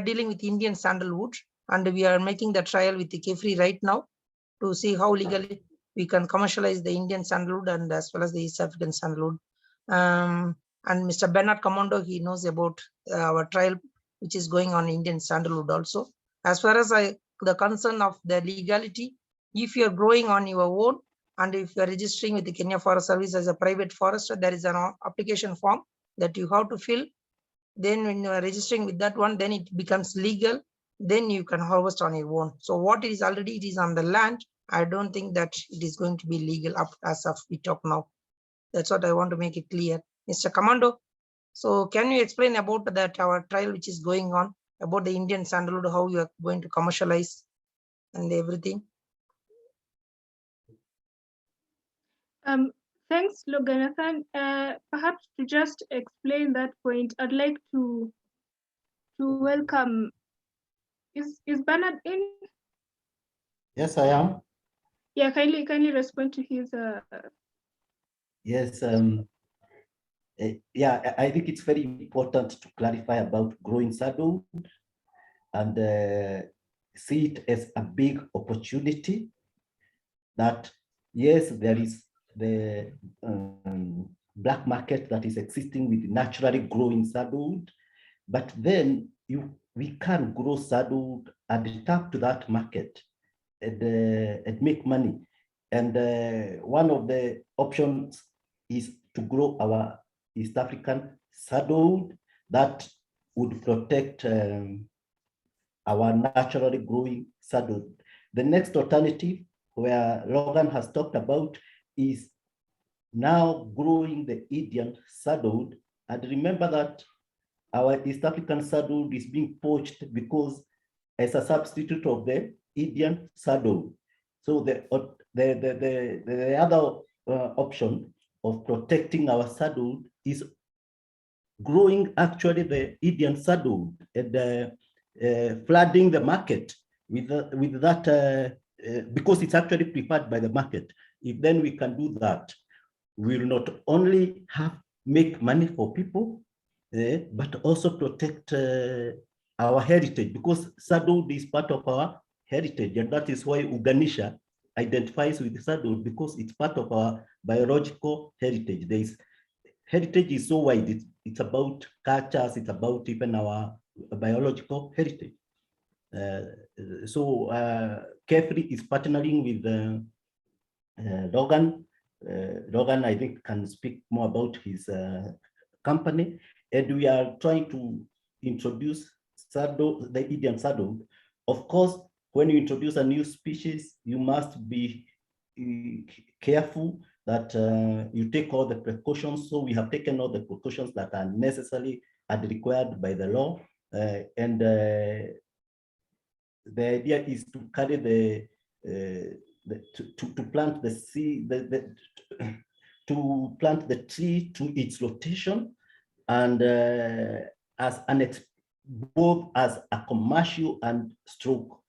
dealing with Indian sandalwood, and we are making the trial with the KEFRI right now to see how legally we can commercialize the Indian sandalwood and as well as the East African sandalwood. And Mr. Bernard Commando, he knows about our trial which is going on Indian Sandalwood also. As far as the concern of the legality, if you are growing on your own and if you are registering with the Kenya Forest Service as a private forester, there is an application form that you have to fill. Then when you are registering with that one, then it becomes legal. Then you can harvest on your own. So what is already it is on the land, I don't think that it is going to be legal up as of we talk now. That's what I want to make it clear. Mr. Commando, so can you explain about that our trial which is going on about the Indian sandalwood, how you are going to commercialize and everything? Thanks, Loganathan. Perhaps to just explain that point, I'd like to welcome. Is Bernard in? Yes, I am. Yeah, kindly respond to his. Yes. Yeah, I think it's very important to clarify about growing sandalwood and see it as a big opportunity. That yes, there is the black market that is existing with naturally growing sandalwood, but then we can grow sandalwood and tap to that market and make money. And one of the options is to grow our East African sandalwood that would protect our naturally growing sandalwood. The next alternative, where Logan has talked about, is now growing the Indian sandalwood. And remember that our East African sandalwood is being poached because as a substitute of the Indian sandalwood. So the other option of protecting our sandalwood is growing actually the Indian sandalwood and flooding the market with that because it's actually preferred by the market. If then we can do that, we will not only make money for people, but also protect our heritage, because sandalwood is part of our heritage, and that is why Uganisha identifies with sandalwood, because it's part of our biological heritage. Heritage is so wide, it's about cultures, it's about even our biological heritage. So Kefri is partnering with Logan. Logan, I think, can speak more about his company, and we are trying to introduce the Indian sandalwood. Of course, when you introduce a new species, you must be careful that you take all the precautions. So we have taken all the precautions that are necessary and required by the law, and the idea is to carry to plant the seed, to plant the tree to its location, and both as a commercial and stroke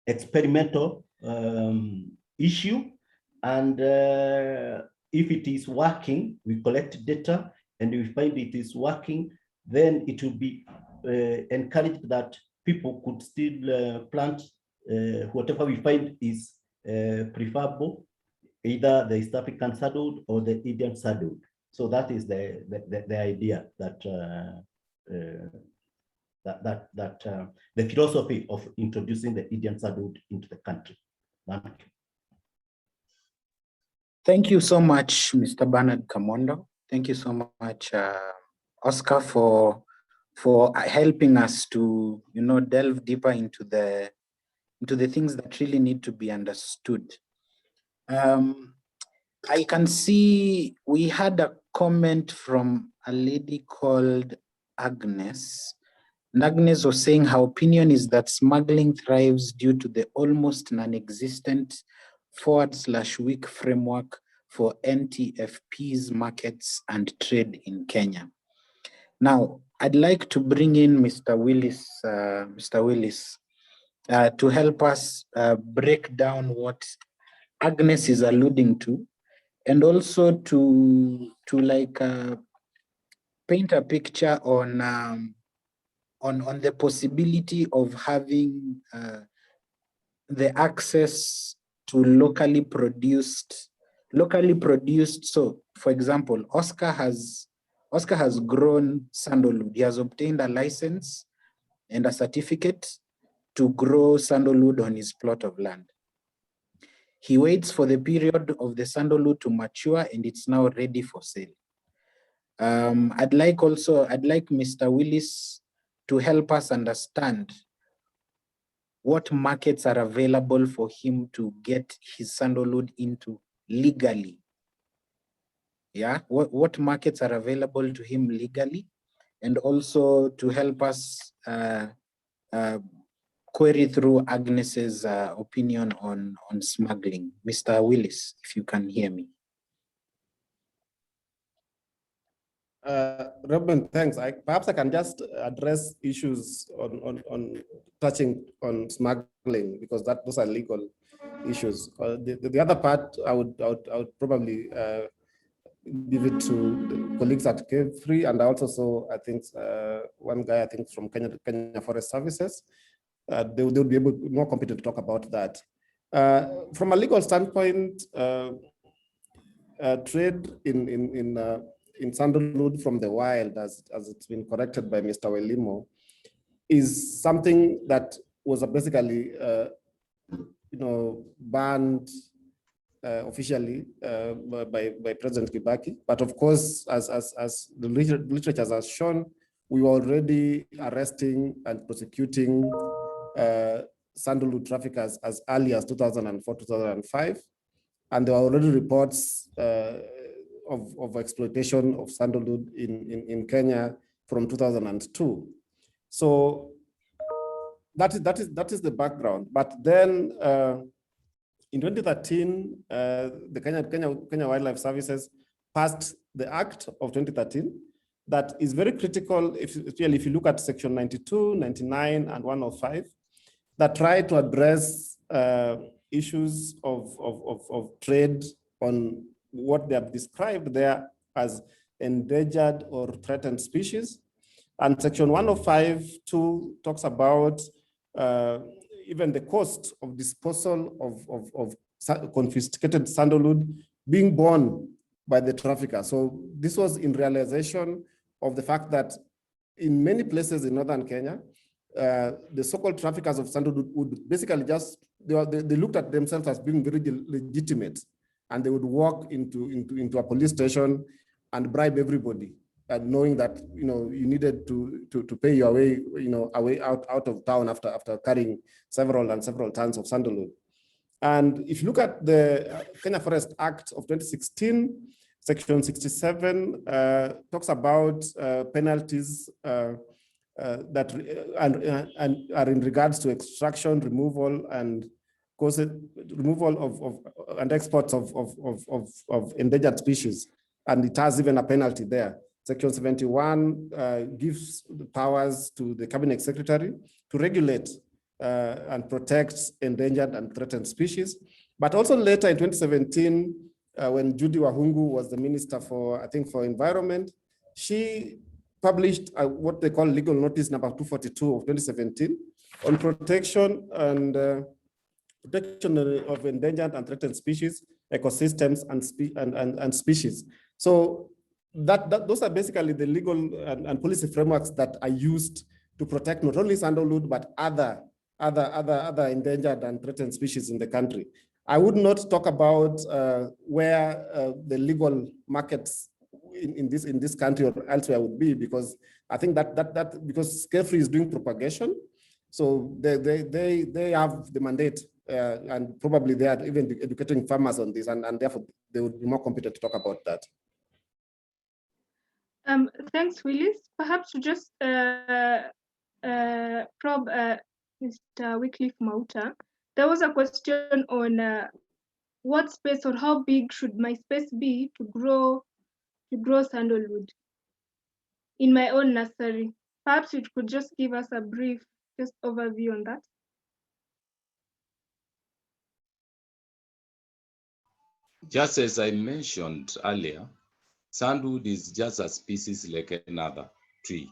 experimental issue. And if it is working, we collect data, and we find it is working, then it will be encouraged that people could still plant whatever we find is preferable, either the East African sandalwood or the Indian sandalwood. So that is the idea, that the philosophy of introducing the Indian sandalwood into the country. Thank you. Thank you so much, Mr. Bernard Kamondo. Thank you so much, Oscar, for helping us to delve deeper into the things that really need to be understood. I can see we had a comment from a lady called Agnes. And Agnes was saying her opinion is that smuggling thrives due to the almost non-existent forward/weak framework for NTFPs, markets, and trade in Kenya. Now, I'd like to bring in Mr. Willis, to help us break down what Agnes is alluding to, and also to paint a picture on the possibility of having the access to locally produced. So, for example, Oscar has Oscar has grown sandalwood. He has obtained a license and a certificate to grow sandalwood on his plot of land. He waits for the period of the sandalwood to mature and it's now ready for sale. I'd like Mr. Willis to help us understand what markets are available for him to get his sandalwood into legally. Yeah, what markets are available to him legally, and also to help us query through Agnes's opinion on smuggling. Mr. Willis, if you can hear me. Robin, thanks. Perhaps I can just address issues on touching on smuggling, because those are legal issues. The other part, I would probably give it to the colleagues at Free, and I also saw, I think, one guy, I think, from Kenya Forest Services. They would be more competent to talk about that. From a legal standpoint, trade in sandalwood from the wild, as it's been corrected by Mr. Welimo, is something that was basically, banned officially by President Kibaki. But of course, as the literature has shown, we were already arresting and prosecuting sandalwood traffickers as early as 2004, 2005. And there are already reports of exploitation of sandalwood in Kenya from 2002. So that is the background. But then in 2013, the Kenya Wildlife Services passed the Act of 2013 that is very critical, if you look at section 92, 99, and 105, that try to address issues of trade on what they have described there as endangered or threatened species. And section 105(2) talks about even the cost of disposal of confiscated sandalwood being borne by the trafficker. So this was in realization of the fact that in many places in northern Kenya, the so-called traffickers of sandalwood would basically just, they looked at themselves as being very legitimate, and they would walk into a police station and bribe everybody, and knowing that you needed to pay your way away out of town after carrying several tons of sandalwood. And if you look at the Kenya Forest Act of 2016, section 67 talks about penalties that are in regards to extraction, removal, and and exports of endangered species, and it has even a penalty there. Section 71 gives the powers to the cabinet secretary to regulate and protect endangered and threatened species. But also later in 2017, when Judy Wahungu was the minister for, I think, for environment, she published what they call legal notice number 242 of 2017 on protection and protection of endangered and threatened species, ecosystems, and species. So those are basically the legal and policy frameworks that are used to protect not only sandalwood but other endangered and threatened species in the country. I would not talk about where the legal markets in this country or elsewhere would be, because I think that because Carefree is doing propagation, so they have the mandate, and probably they are even educating farmers on this, and therefore they would be more competent to talk about that. Thanks, Willis. Perhaps to just probe Mr. Wycliffe Mauta, there was a question on what space or how big should my space be to grow sandalwood in my own nursery. Perhaps you could just give us a brief overview on that. Just as I mentioned earlier, sandalwood is just a species like another tree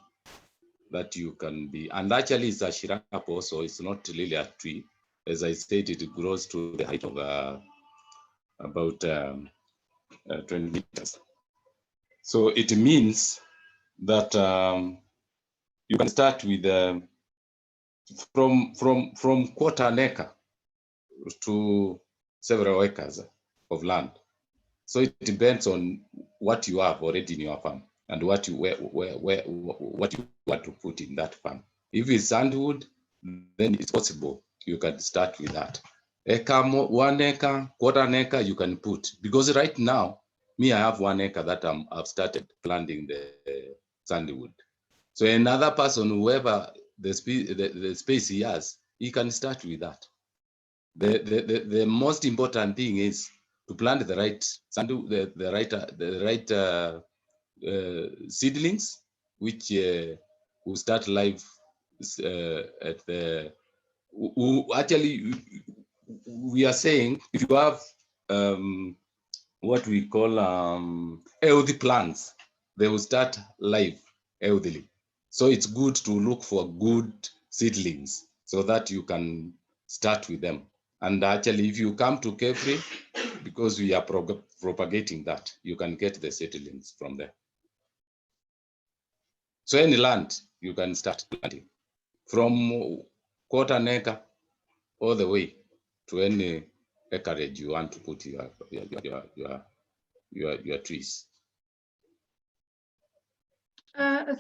that you can be, and actually it's a shrub also, it's not really a tree. As I said, it grows to the height of about 20 meters. So it means that you can start with from quarter an acre to several acres of land. So it depends on what you have already in your farm and what you what you want to put in that farm. If it's sandwood, then it's possible you can start with that. 1 acre, quarter an acre you can put, because right now me I have 1 acre that I've started planting the sandalwood. So another person, whoever the space he has, he can start with that. The most important thing is to plant the right seedlings, which will start life at the. Actually, we are saying if you have what we call healthy plants, they will start life healthily. So it's good to look for good seedlings so that you can start with them. And actually, if you come to Kefri, because we are propagating that, you can get the seedlings from there. So any land, you can start planting from quarter an acre all the way to any acreage you want to put your trees.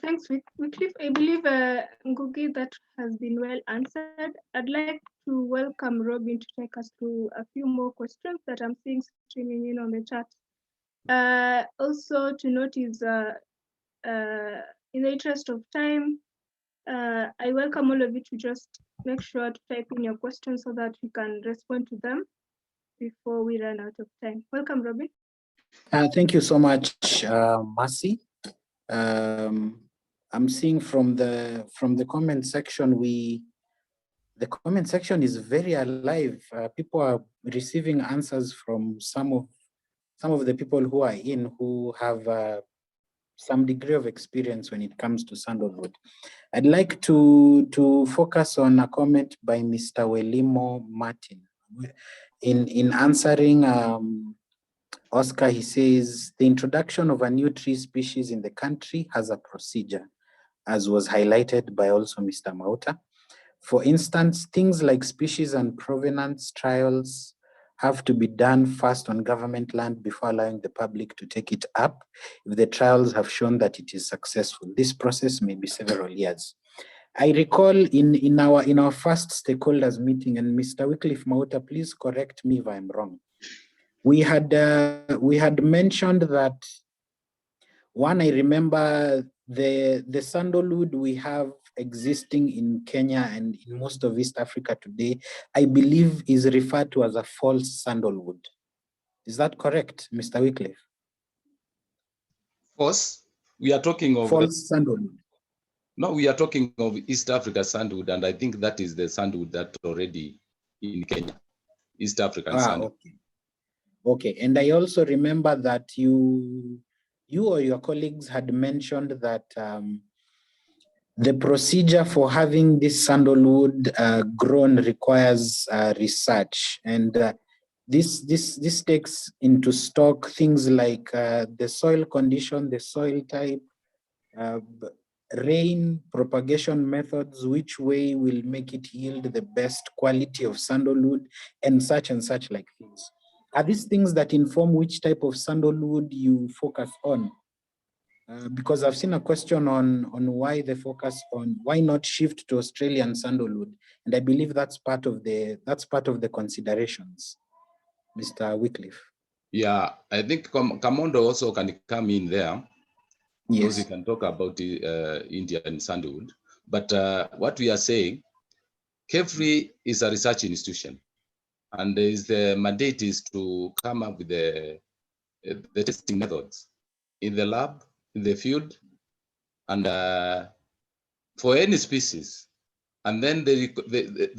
Thanks, Wycliffe. I believe, Ngugi, that has been well answered. I'd like to welcome Robin to take us through a few more questions that I'm seeing streaming in on the chat. Also to note is, in the interest of time, I welcome all of you to just make sure to type in your questions so that we can respond to them before we run out of time. Welcome, Robin. Thank you so much, Mercy. I'm seeing from the comment section, the comment section is very alive. People are receiving answers from some of the people who are in, who have some degree of experience when it comes to sandalwood. I'd like to focus on a comment by Mr. Welimo Martin. In answering Oscar, he says, the introduction of a new tree species in the country has a procedure, as was highlighted by also Mr. Mauta. For instance, things like species and provenance trials have to be done first on government land before allowing the public to take it up if the trials have shown that it is successful. This process may be several years. I recall in our first stakeholders meeting, and Mr. Wycliffe Mauta, please correct me if I'm wrong. We had mentioned that, one, I remember the sandalwood we have existing in Kenya and in most of East Africa today, I believe is referred to as a false sandalwood. Is that correct, Mr. Wycliffe? False? We are talking of false sandalwood. No, we are talking of East Africa sandalwood, and I think that is the sandalwood that already in Kenya, East African sandalwood. Okay, and I also remember that you or your colleagues had mentioned that the procedure for having this sandalwood grown requires research, and this takes into stock things like the soil condition, the soil type, rain, propagation methods, which way will make it yield the best quality of sandalwood, and such like things. Are these things that inform which type of sandalwood you focus on? Because I've seen a question on why the focus on why not shift to Australian sandalwood, and I believe that's part of the considerations, Mr. Wycliffe. Yeah, I think Kamondo also can come in there. Yes, because he can talk about Indian sandalwood. But what we are saying, KEFRI is a research institution, and the mandate is to come up with the testing methods in the lab, in the field, and for any species. And then they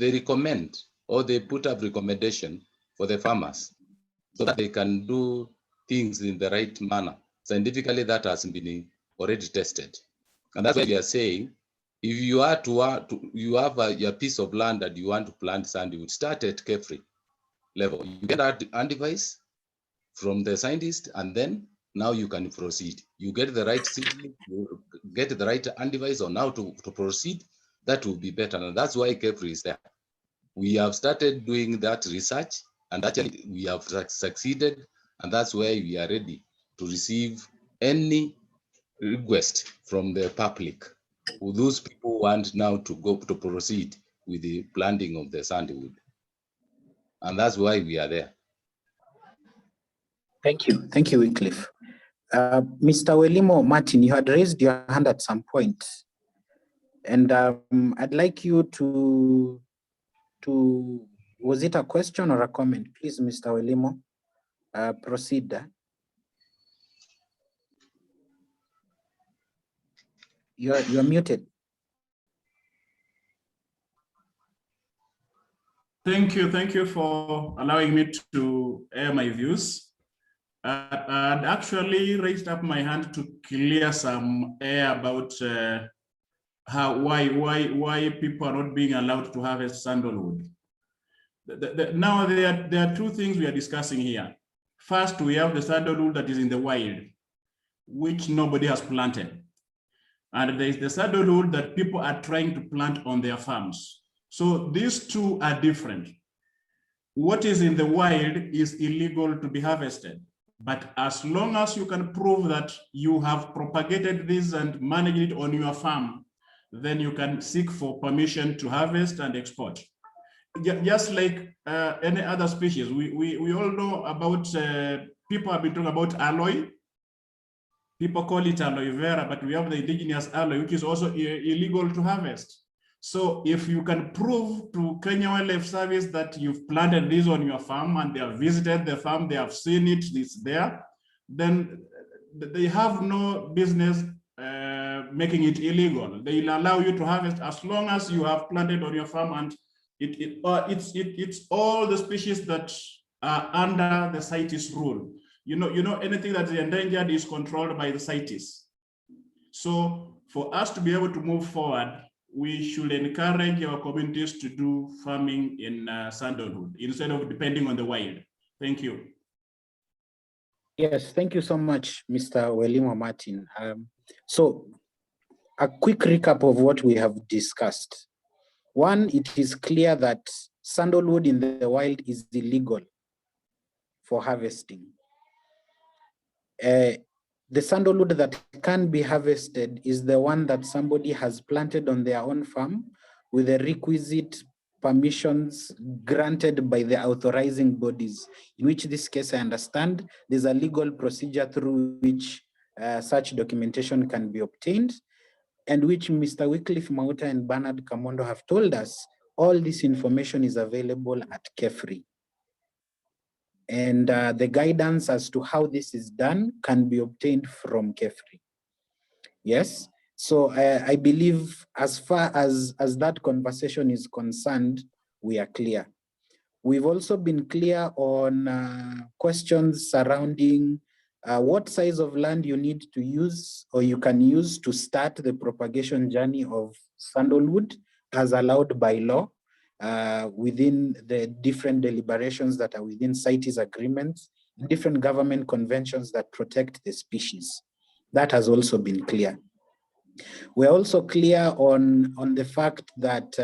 recommend, or they put up recommendation for the farmers so that they can do things in the right manner. Scientifically, that has been already tested. And that's why we are saying, if you are you have a piece of land that you want to plant sandalwood, start at KEFRI level. You get that advice from the scientist, and then now you can proceed. You get the right seedling, you get the right advice on how to proceed, that will be better. And that's why KEFRI is there. We have started doing that research, and actually we have succeeded, and that's why we are ready to receive any request from the public. Those people want now to go to proceed with the planting of the sandalwood. And that's why we are there. Thank you, Wycliffe. Mr. Welimo Martin, you had raised your hand at some point, and I'd like you to, was it a question or a comment? Please, Mr. Welimo, proceed. You're muted. Thank you for allowing me to air my views. I'd actually raised up my hand to clear some air about why people are not being allowed to harvest sandalwood. Now there are two things we are discussing here. First, we have the sandalwood that is in the wild, which nobody has planted. And there is the sandalwood that people are trying to plant on their farms. So these two are different. What is in the wild is illegal to be harvested. But as long as you can prove that you have propagated this and managed it on your farm, then you can seek for permission to harvest and export. Just like any other species, we all know about, people have been talking about aloe. People call it aloe vera, but we have the indigenous aloe, which is also illegal to harvest. So if you can prove to Kenya Wildlife Service that you've planted this on your farm and they have visited the farm, they have seen it, it's there, then they have no business making it illegal. They will allow you to harvest as long as you have planted on your farm, and it's all the species that are under the CITES rule. You know, anything that's endangered is controlled by the CITES. So for us to be able to move forward, we should encourage our communities to do farming in sandalwood instead of depending on the wild. Thank you. Yes, thank you so much, Mr. Welimo Martin. So a quick recap of what we have discussed. One, it is clear that sandalwood in the wild is illegal for harvesting. The sandalwood that can be harvested is the one that somebody has planted on their own farm with the requisite permissions granted by the authorizing bodies, in which this case I understand there's a legal procedure through which such documentation can be obtained, and which Mr. Wycliffe Mauta and Bernard Kamondo have told us all this information is available at KEFRI. And the guidance as to how this is done can be obtained from KEFRI. Yes, so I believe as far as that conversation is concerned, we are clear. We've also been clear on questions surrounding what size of land you need to use or you can use to start the propagation journey of sandalwood as allowed by law. Within the different deliberations that are within CITES agreements, different government conventions that protect the species. That has also been clear. We're also clear on the fact that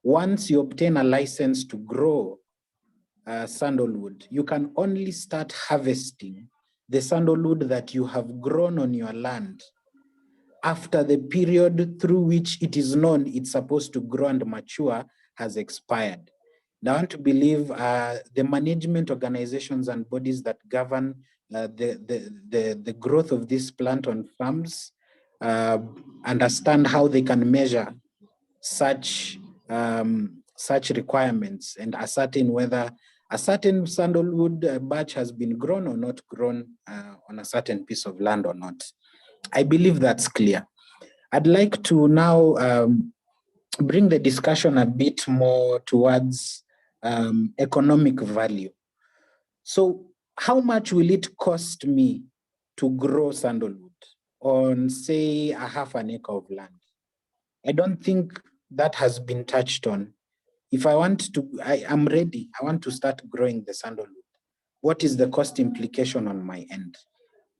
once you obtain a license to grow sandalwood, you can only start harvesting the sandalwood that you have grown on your land after the period through which it is known it's supposed to grow and mature has expired. Now, I want to believe the management organizations and bodies that govern the growth of this plant on farms understand how they can measure such requirements and ascertain whether a certain sandalwood batch has been grown or not grown on a certain piece of land or not. I believe that's clear. I'd like to now bring the discussion a bit more towards economic value. So how much will it cost me to grow sandalwood on, say, a half an acre of land? I don't think that has been touched on. If I want to, I am ready, I want to start growing the sandalwood. What is the cost implication on my end?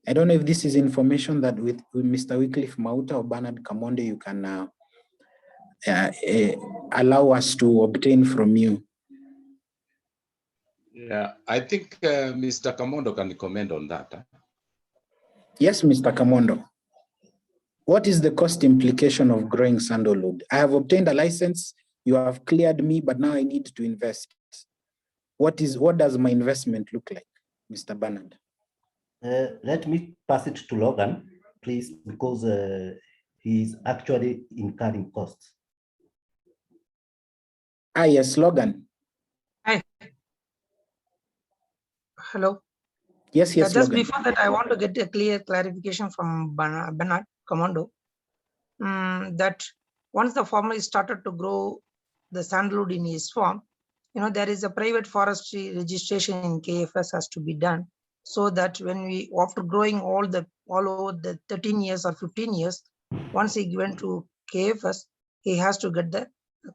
I don't know if this is information that with Mr. Wycliffe Mauta or Bernard Kamondo, you can allow us to obtain from you. Yeah, I think Mr. Kamondo can comment on that. Huh? Yes, Mr. Kamondo. What is the cost implication of growing sandalwood? I have obtained a license, you have cleared me, but now I need to invest. What does my investment look like, Mr. Bernard? Let me pass it to Logan, please, because he's actually incurring costs. Ah, yes, Logan. Hi. Hello. Yes, yes, Just Logan. before that, I want to get a clear clarification from Bernard Commando that once the farmer is started to grow the sandalwood in his farm, there is a private forestry registration in KFS has to be done, so that when we, after growing all over the 13 years or 15 years, once he went to KFS, he has to get the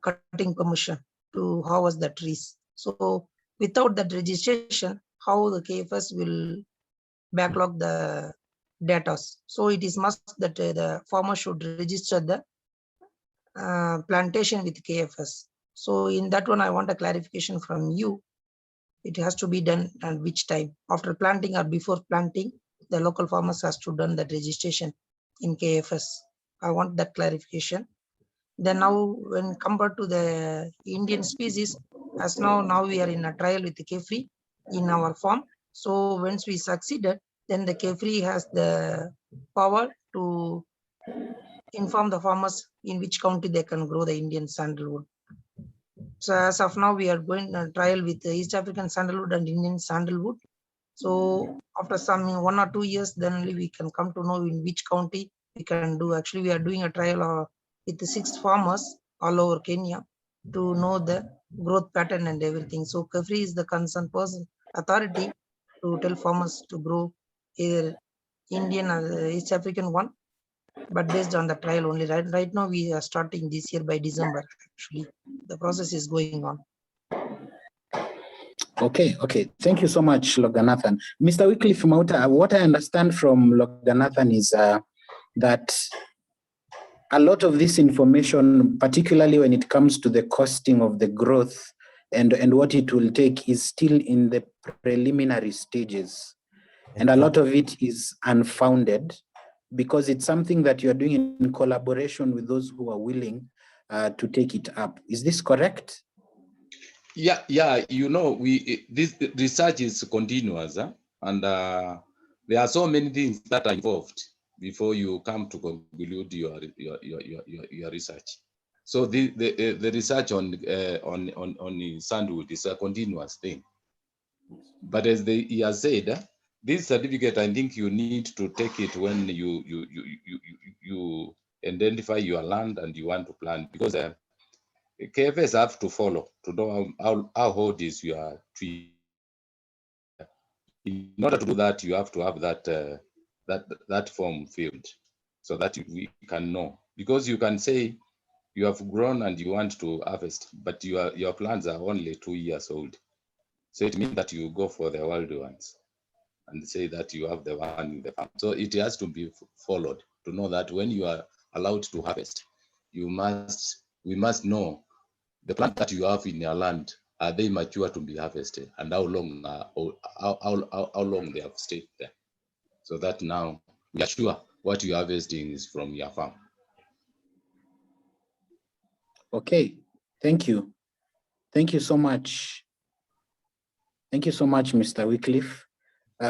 cutting permission to harvest the trees. So without that registration, how the KFS will backlog the data? So it is must that the farmer should register the plantation with KFS. So in that one, I want a clarification from you. It has to be done at which time? After planting or before planting, the local farmers has to done that registration in KFS. I want that clarification. Then now when compared to the Indian species, as now we are in a trial with the Kefri in our farm. So once we succeeded, then the Kefri has the power to inform the farmers in which county they can grow the Indian sandalwood. So as of now, we are going a trial with the East African sandalwood and Indian sandalwood. So after some 1 or 2 years, then only we can come to know in which county we can do. Actually, we are doing a trial with the 6 farmers all over Kenya to know the growth pattern and everything. So Kefri is the concerned person authority to tell farmers to grow either Indian or East African one, but based on the trial only. Right now, we are starting this year by December. Actually, the process is going on. Okay. Thank you so much, Loganathan. Mr. Wycliffe Mauta, what I understand from Loganathan is that a lot of this information, particularly when it comes to the costing of the growth and what it will take, is still in the preliminary stages. And a lot of it is unfounded because it's something that you're doing in collaboration with those who are willing to take it up. Is this correct? Yeah. This research is continuous, and there are so many things that are involved before you come to conclude your research. So the research on sandalwood is a continuous thing. But as he has said, this certificate, I think you need to take it when you identify your land and you want to plant, because KFS have to follow to know how old is your tree. In order to do that, you have to have that form filled so that we can know, because you can say you have grown and you want to harvest, but your plants are only 2 years old. So it means that you go for the wild ones and say that you have the one in the farm. So it has to be followed to know that when you are allowed to harvest, we must know the plant that you have in your land, are they mature to be harvested, and how long they have stayed there, so that now we are sure what you're harvesting is from your farm. Okay, thank you. Thank you so much. Thank you so much, Mr. Wycliffe. We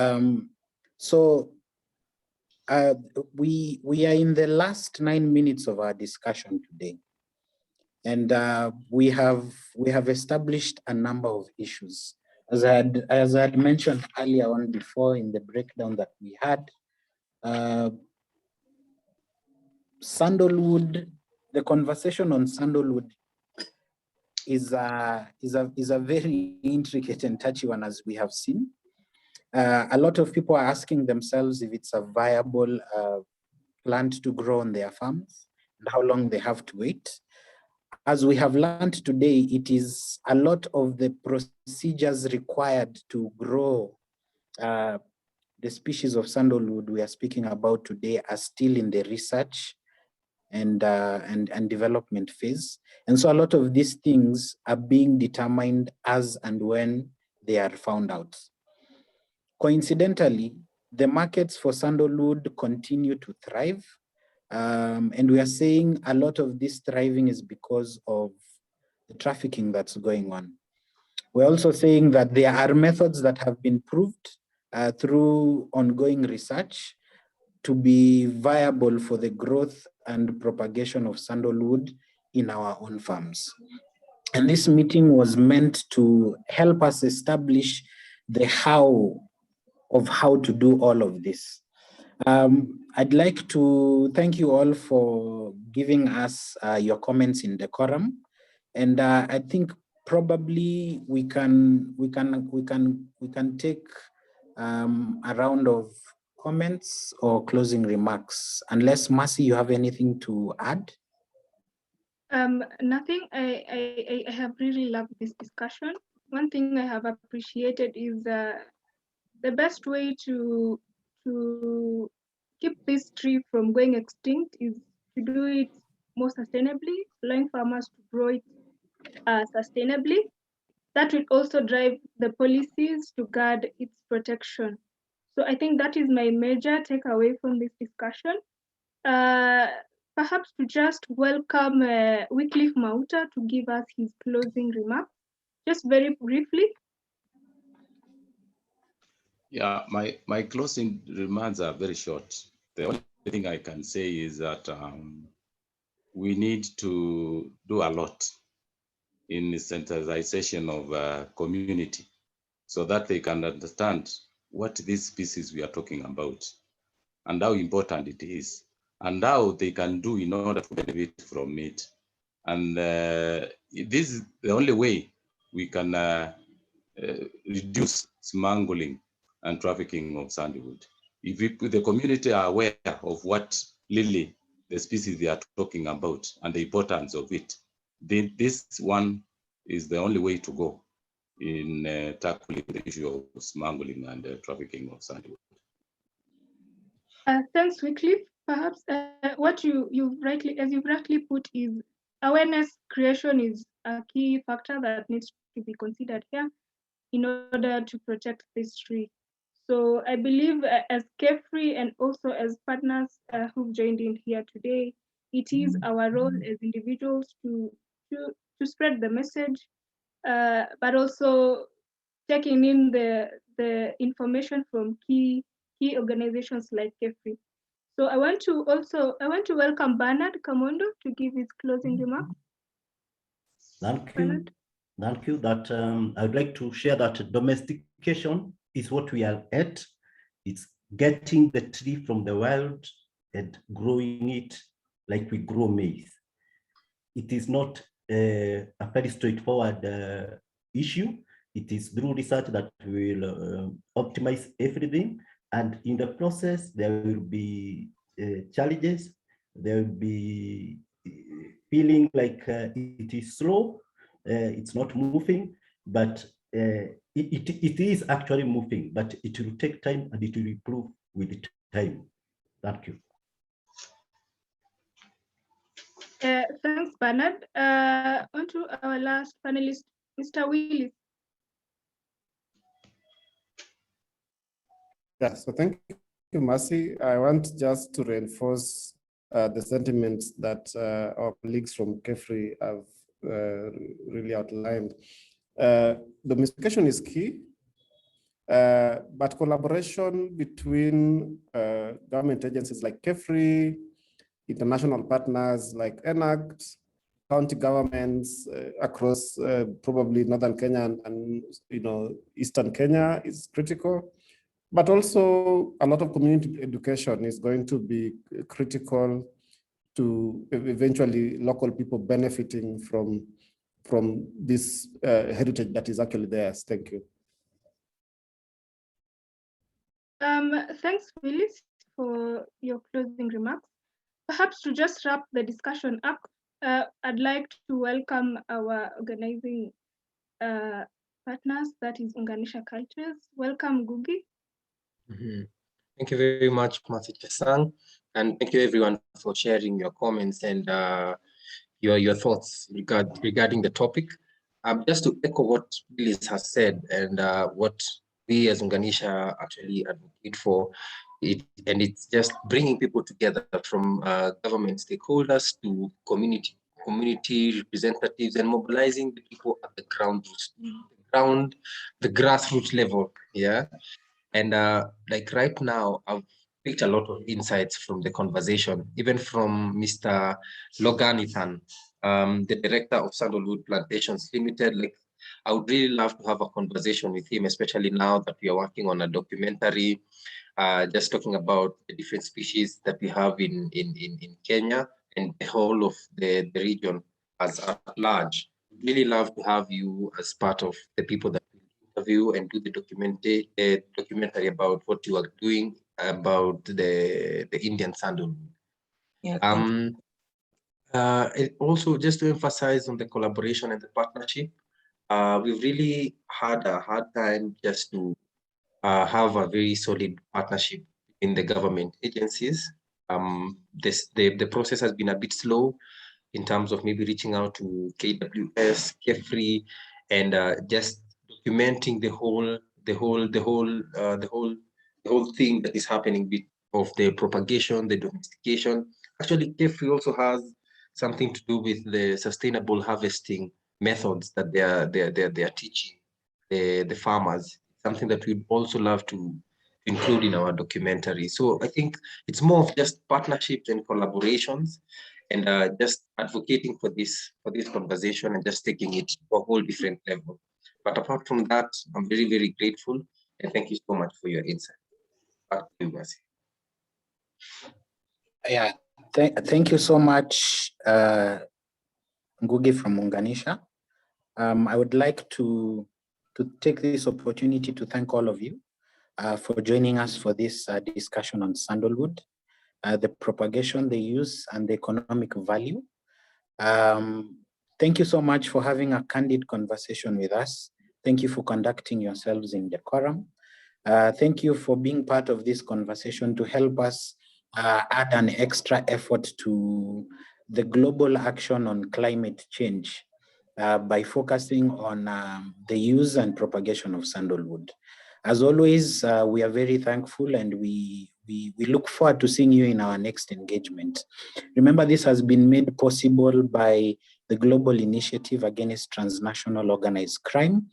are in the last 9 minutes of our discussion today. And we have established a number of issues. As I had mentioned earlier on before in the breakdown that we had, sandalwood, the conversation on sandalwood is a very intricate and touchy one, as we have seen. A lot of people are asking themselves if it's a viable plant to grow on their farms and how long they have to wait. As we have learned today, it is a lot of the procedures required to grow the species of sandalwood we are speaking about today are still in the research and development phase. And so a lot of these things are being determined as and when they are found out. Coincidentally, the markets for sandalwood continue to thrive. And we are saying a lot of this thriving is because of the trafficking that's going on. We're also saying that there are methods that have been proved through ongoing research to be viable for the growth and propagation of sandalwood in our own farms. And this meeting was meant to help us establish the how of how to do all of this. I'd like to thank you all for giving us your comments in decorum. And I think probably we can take a round of comments or closing remarks, unless Mercy, you have anything to add? Nothing. I have really loved this discussion. One thing I have appreciated is the best way to keep this tree from going extinct is to do it more sustainably, allowing farmers to grow it sustainably. That will also drive the policies to guard its protection. So I think that is my major takeaway from this discussion. Perhaps to just welcome Wycliffe Mauta to give us his closing remarks, just very briefly. Yeah, my closing remarks are very short. The only thing I can say is that we need to do a lot in the sensitization of community so that they can understand what this species we are talking about and how important it is and how they can do in order to benefit from it. And this is the only way we can reduce smuggling and trafficking of sandalwood. If the community are aware of what really the species they are talking about and the importance of it, then this one is the only way to go in tackling the issue of smuggling and trafficking of sandalwood. Thanks, Wycliffe. Perhaps what you've rightly put is awareness creation is a key factor that needs to be considered here in order to protect this tree. So I believe as Carefree and also as partners who've joined in here today, it is our role as individuals to spread the message, but also taking in the information from key organizations like Carefree. So I want to welcome Bernard Kamondo to give his closing remarks. Thank you. Bernard? Thank you. That I would like to share that domestication is what we are at. It's getting the tree from the wild and growing it like we grow maize. It is not a very straightforward issue. It is through research that will optimize everything. And in the process, there will be challenges. There will be feeling like it is slow. It's not moving, but it is actually moving, but it will take time and it will improve with time. Thank you. Thanks, Bernard. On to our last panelist, Mr. Willis. Yeah, so thank you, Mercy. I want just to reinforce the sentiments that our colleagues from Carefree have really outlined. Domestication is key, but collaboration between government agencies like Carefree, international partners like ENACT, county governments across probably northern Kenya and eastern Kenya is critical. But also a lot of community education is going to be critical to eventually local people benefiting from this heritage that is actually theirs. Thank you. Thanks, Willis, for your closing remarks. Perhaps to just wrap the discussion up, I'd like to welcome our organizing partners, that is Unganisha Cultures. Welcome, Gugi. Thank you very much, Masiche-san. And thank you everyone for sharing your comments and your thoughts regarding the topic. Just to echo what Willis has said and what we as Unganisha actually advocate for, and it's just bringing people together from government stakeholders to community representatives and mobilizing the people at the the grassroots level. Yeah. And like right now, I've picked a lot of insights from the conversation, even from Mr. Loganithan, the director of Sandalwood Plantations Limited. Like, I would really love to have a conversation with him, especially now that we are working on a documentary, just talking about the different species that we have in Kenya and the whole of the region as at large. Really love to have you as part of the people that interview and do the documentary about what you are doing about the Indian sandalwood. Yeah, Also, just to emphasize on the collaboration and the partnership, we've really had a hard time just to have a very solid partnership in the government agencies. The process has been a bit slow in terms of maybe reaching out to KWS, KEFRI, and just documenting the whole thing that is happening of the propagation, the domestication. Actually, KEFRI also has something to do with the sustainable harvesting methods that they are teaching the farmers. Something that we'd also love to include in our documentary. So I think it's more of just partnerships and collaborations, and just advocating for this conversation and just taking it to a whole different level. But apart from that, I'm very, very grateful, and thank you so much for your insight. Back to you, Mercy. Yeah, thank you so much, Ngugi from Unganisha. I would like to take this opportunity to thank all of you for joining us for this discussion on sandalwood, the propagation, the use, and the economic value. Thank you so much for having a candid conversation with us. Thank you for conducting yourselves in decorum. Thank you for being part of this conversation to help us add an extra effort to the global action on climate change by focusing on the use and propagation of sandalwood. As always, we are very thankful, and we look forward to seeing you in our next engagement. Remember, this has been made possible by the Global Initiative Against Transnational Organized Crime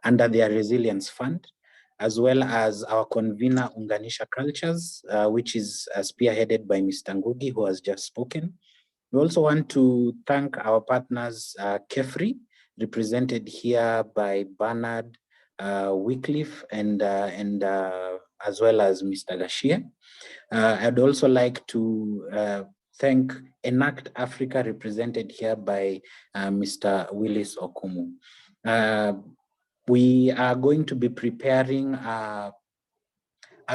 under their Resilience Fund, as well as our convener, Unganisha Cultures, which is spearheaded by Mr. Ngugi, who has just spoken. We also want to thank our partners, KEFRI, represented here by Bernard Wycliffe and as well as Mr. Gashia. I'd also like to thank Enact Africa, represented here by Mr. Willis Okumu. We are going to be preparing a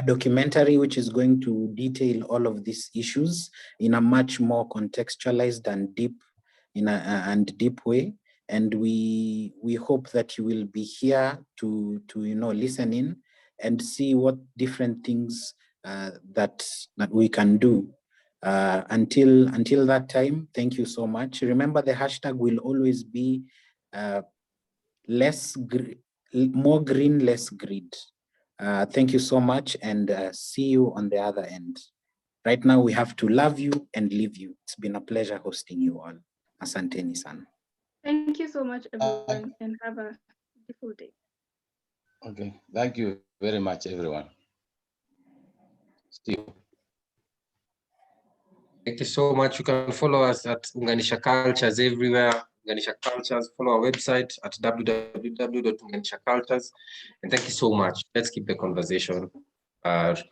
documentary which is going to detail all of these issues in a much more contextualized and deep way. And we hope that you will be here to listen in and see what different things that we can do. Until that time, thank you so much. Remember, the hashtag will always be more green, less greed. Thank you so much, and see you on the other end. Right now, we have to love you and leave you. It's been a pleasure hosting you all. Asanteni sana. Thank you so much, everyone, and have a beautiful day. Okay, thank you very much, everyone. See you. Thank you so much. You can follow us at Unganisha Cultures everywhere. Unganisha Cultures, follow our website at www.unganishacultures. And thank you so much. Let's keep the conversation live.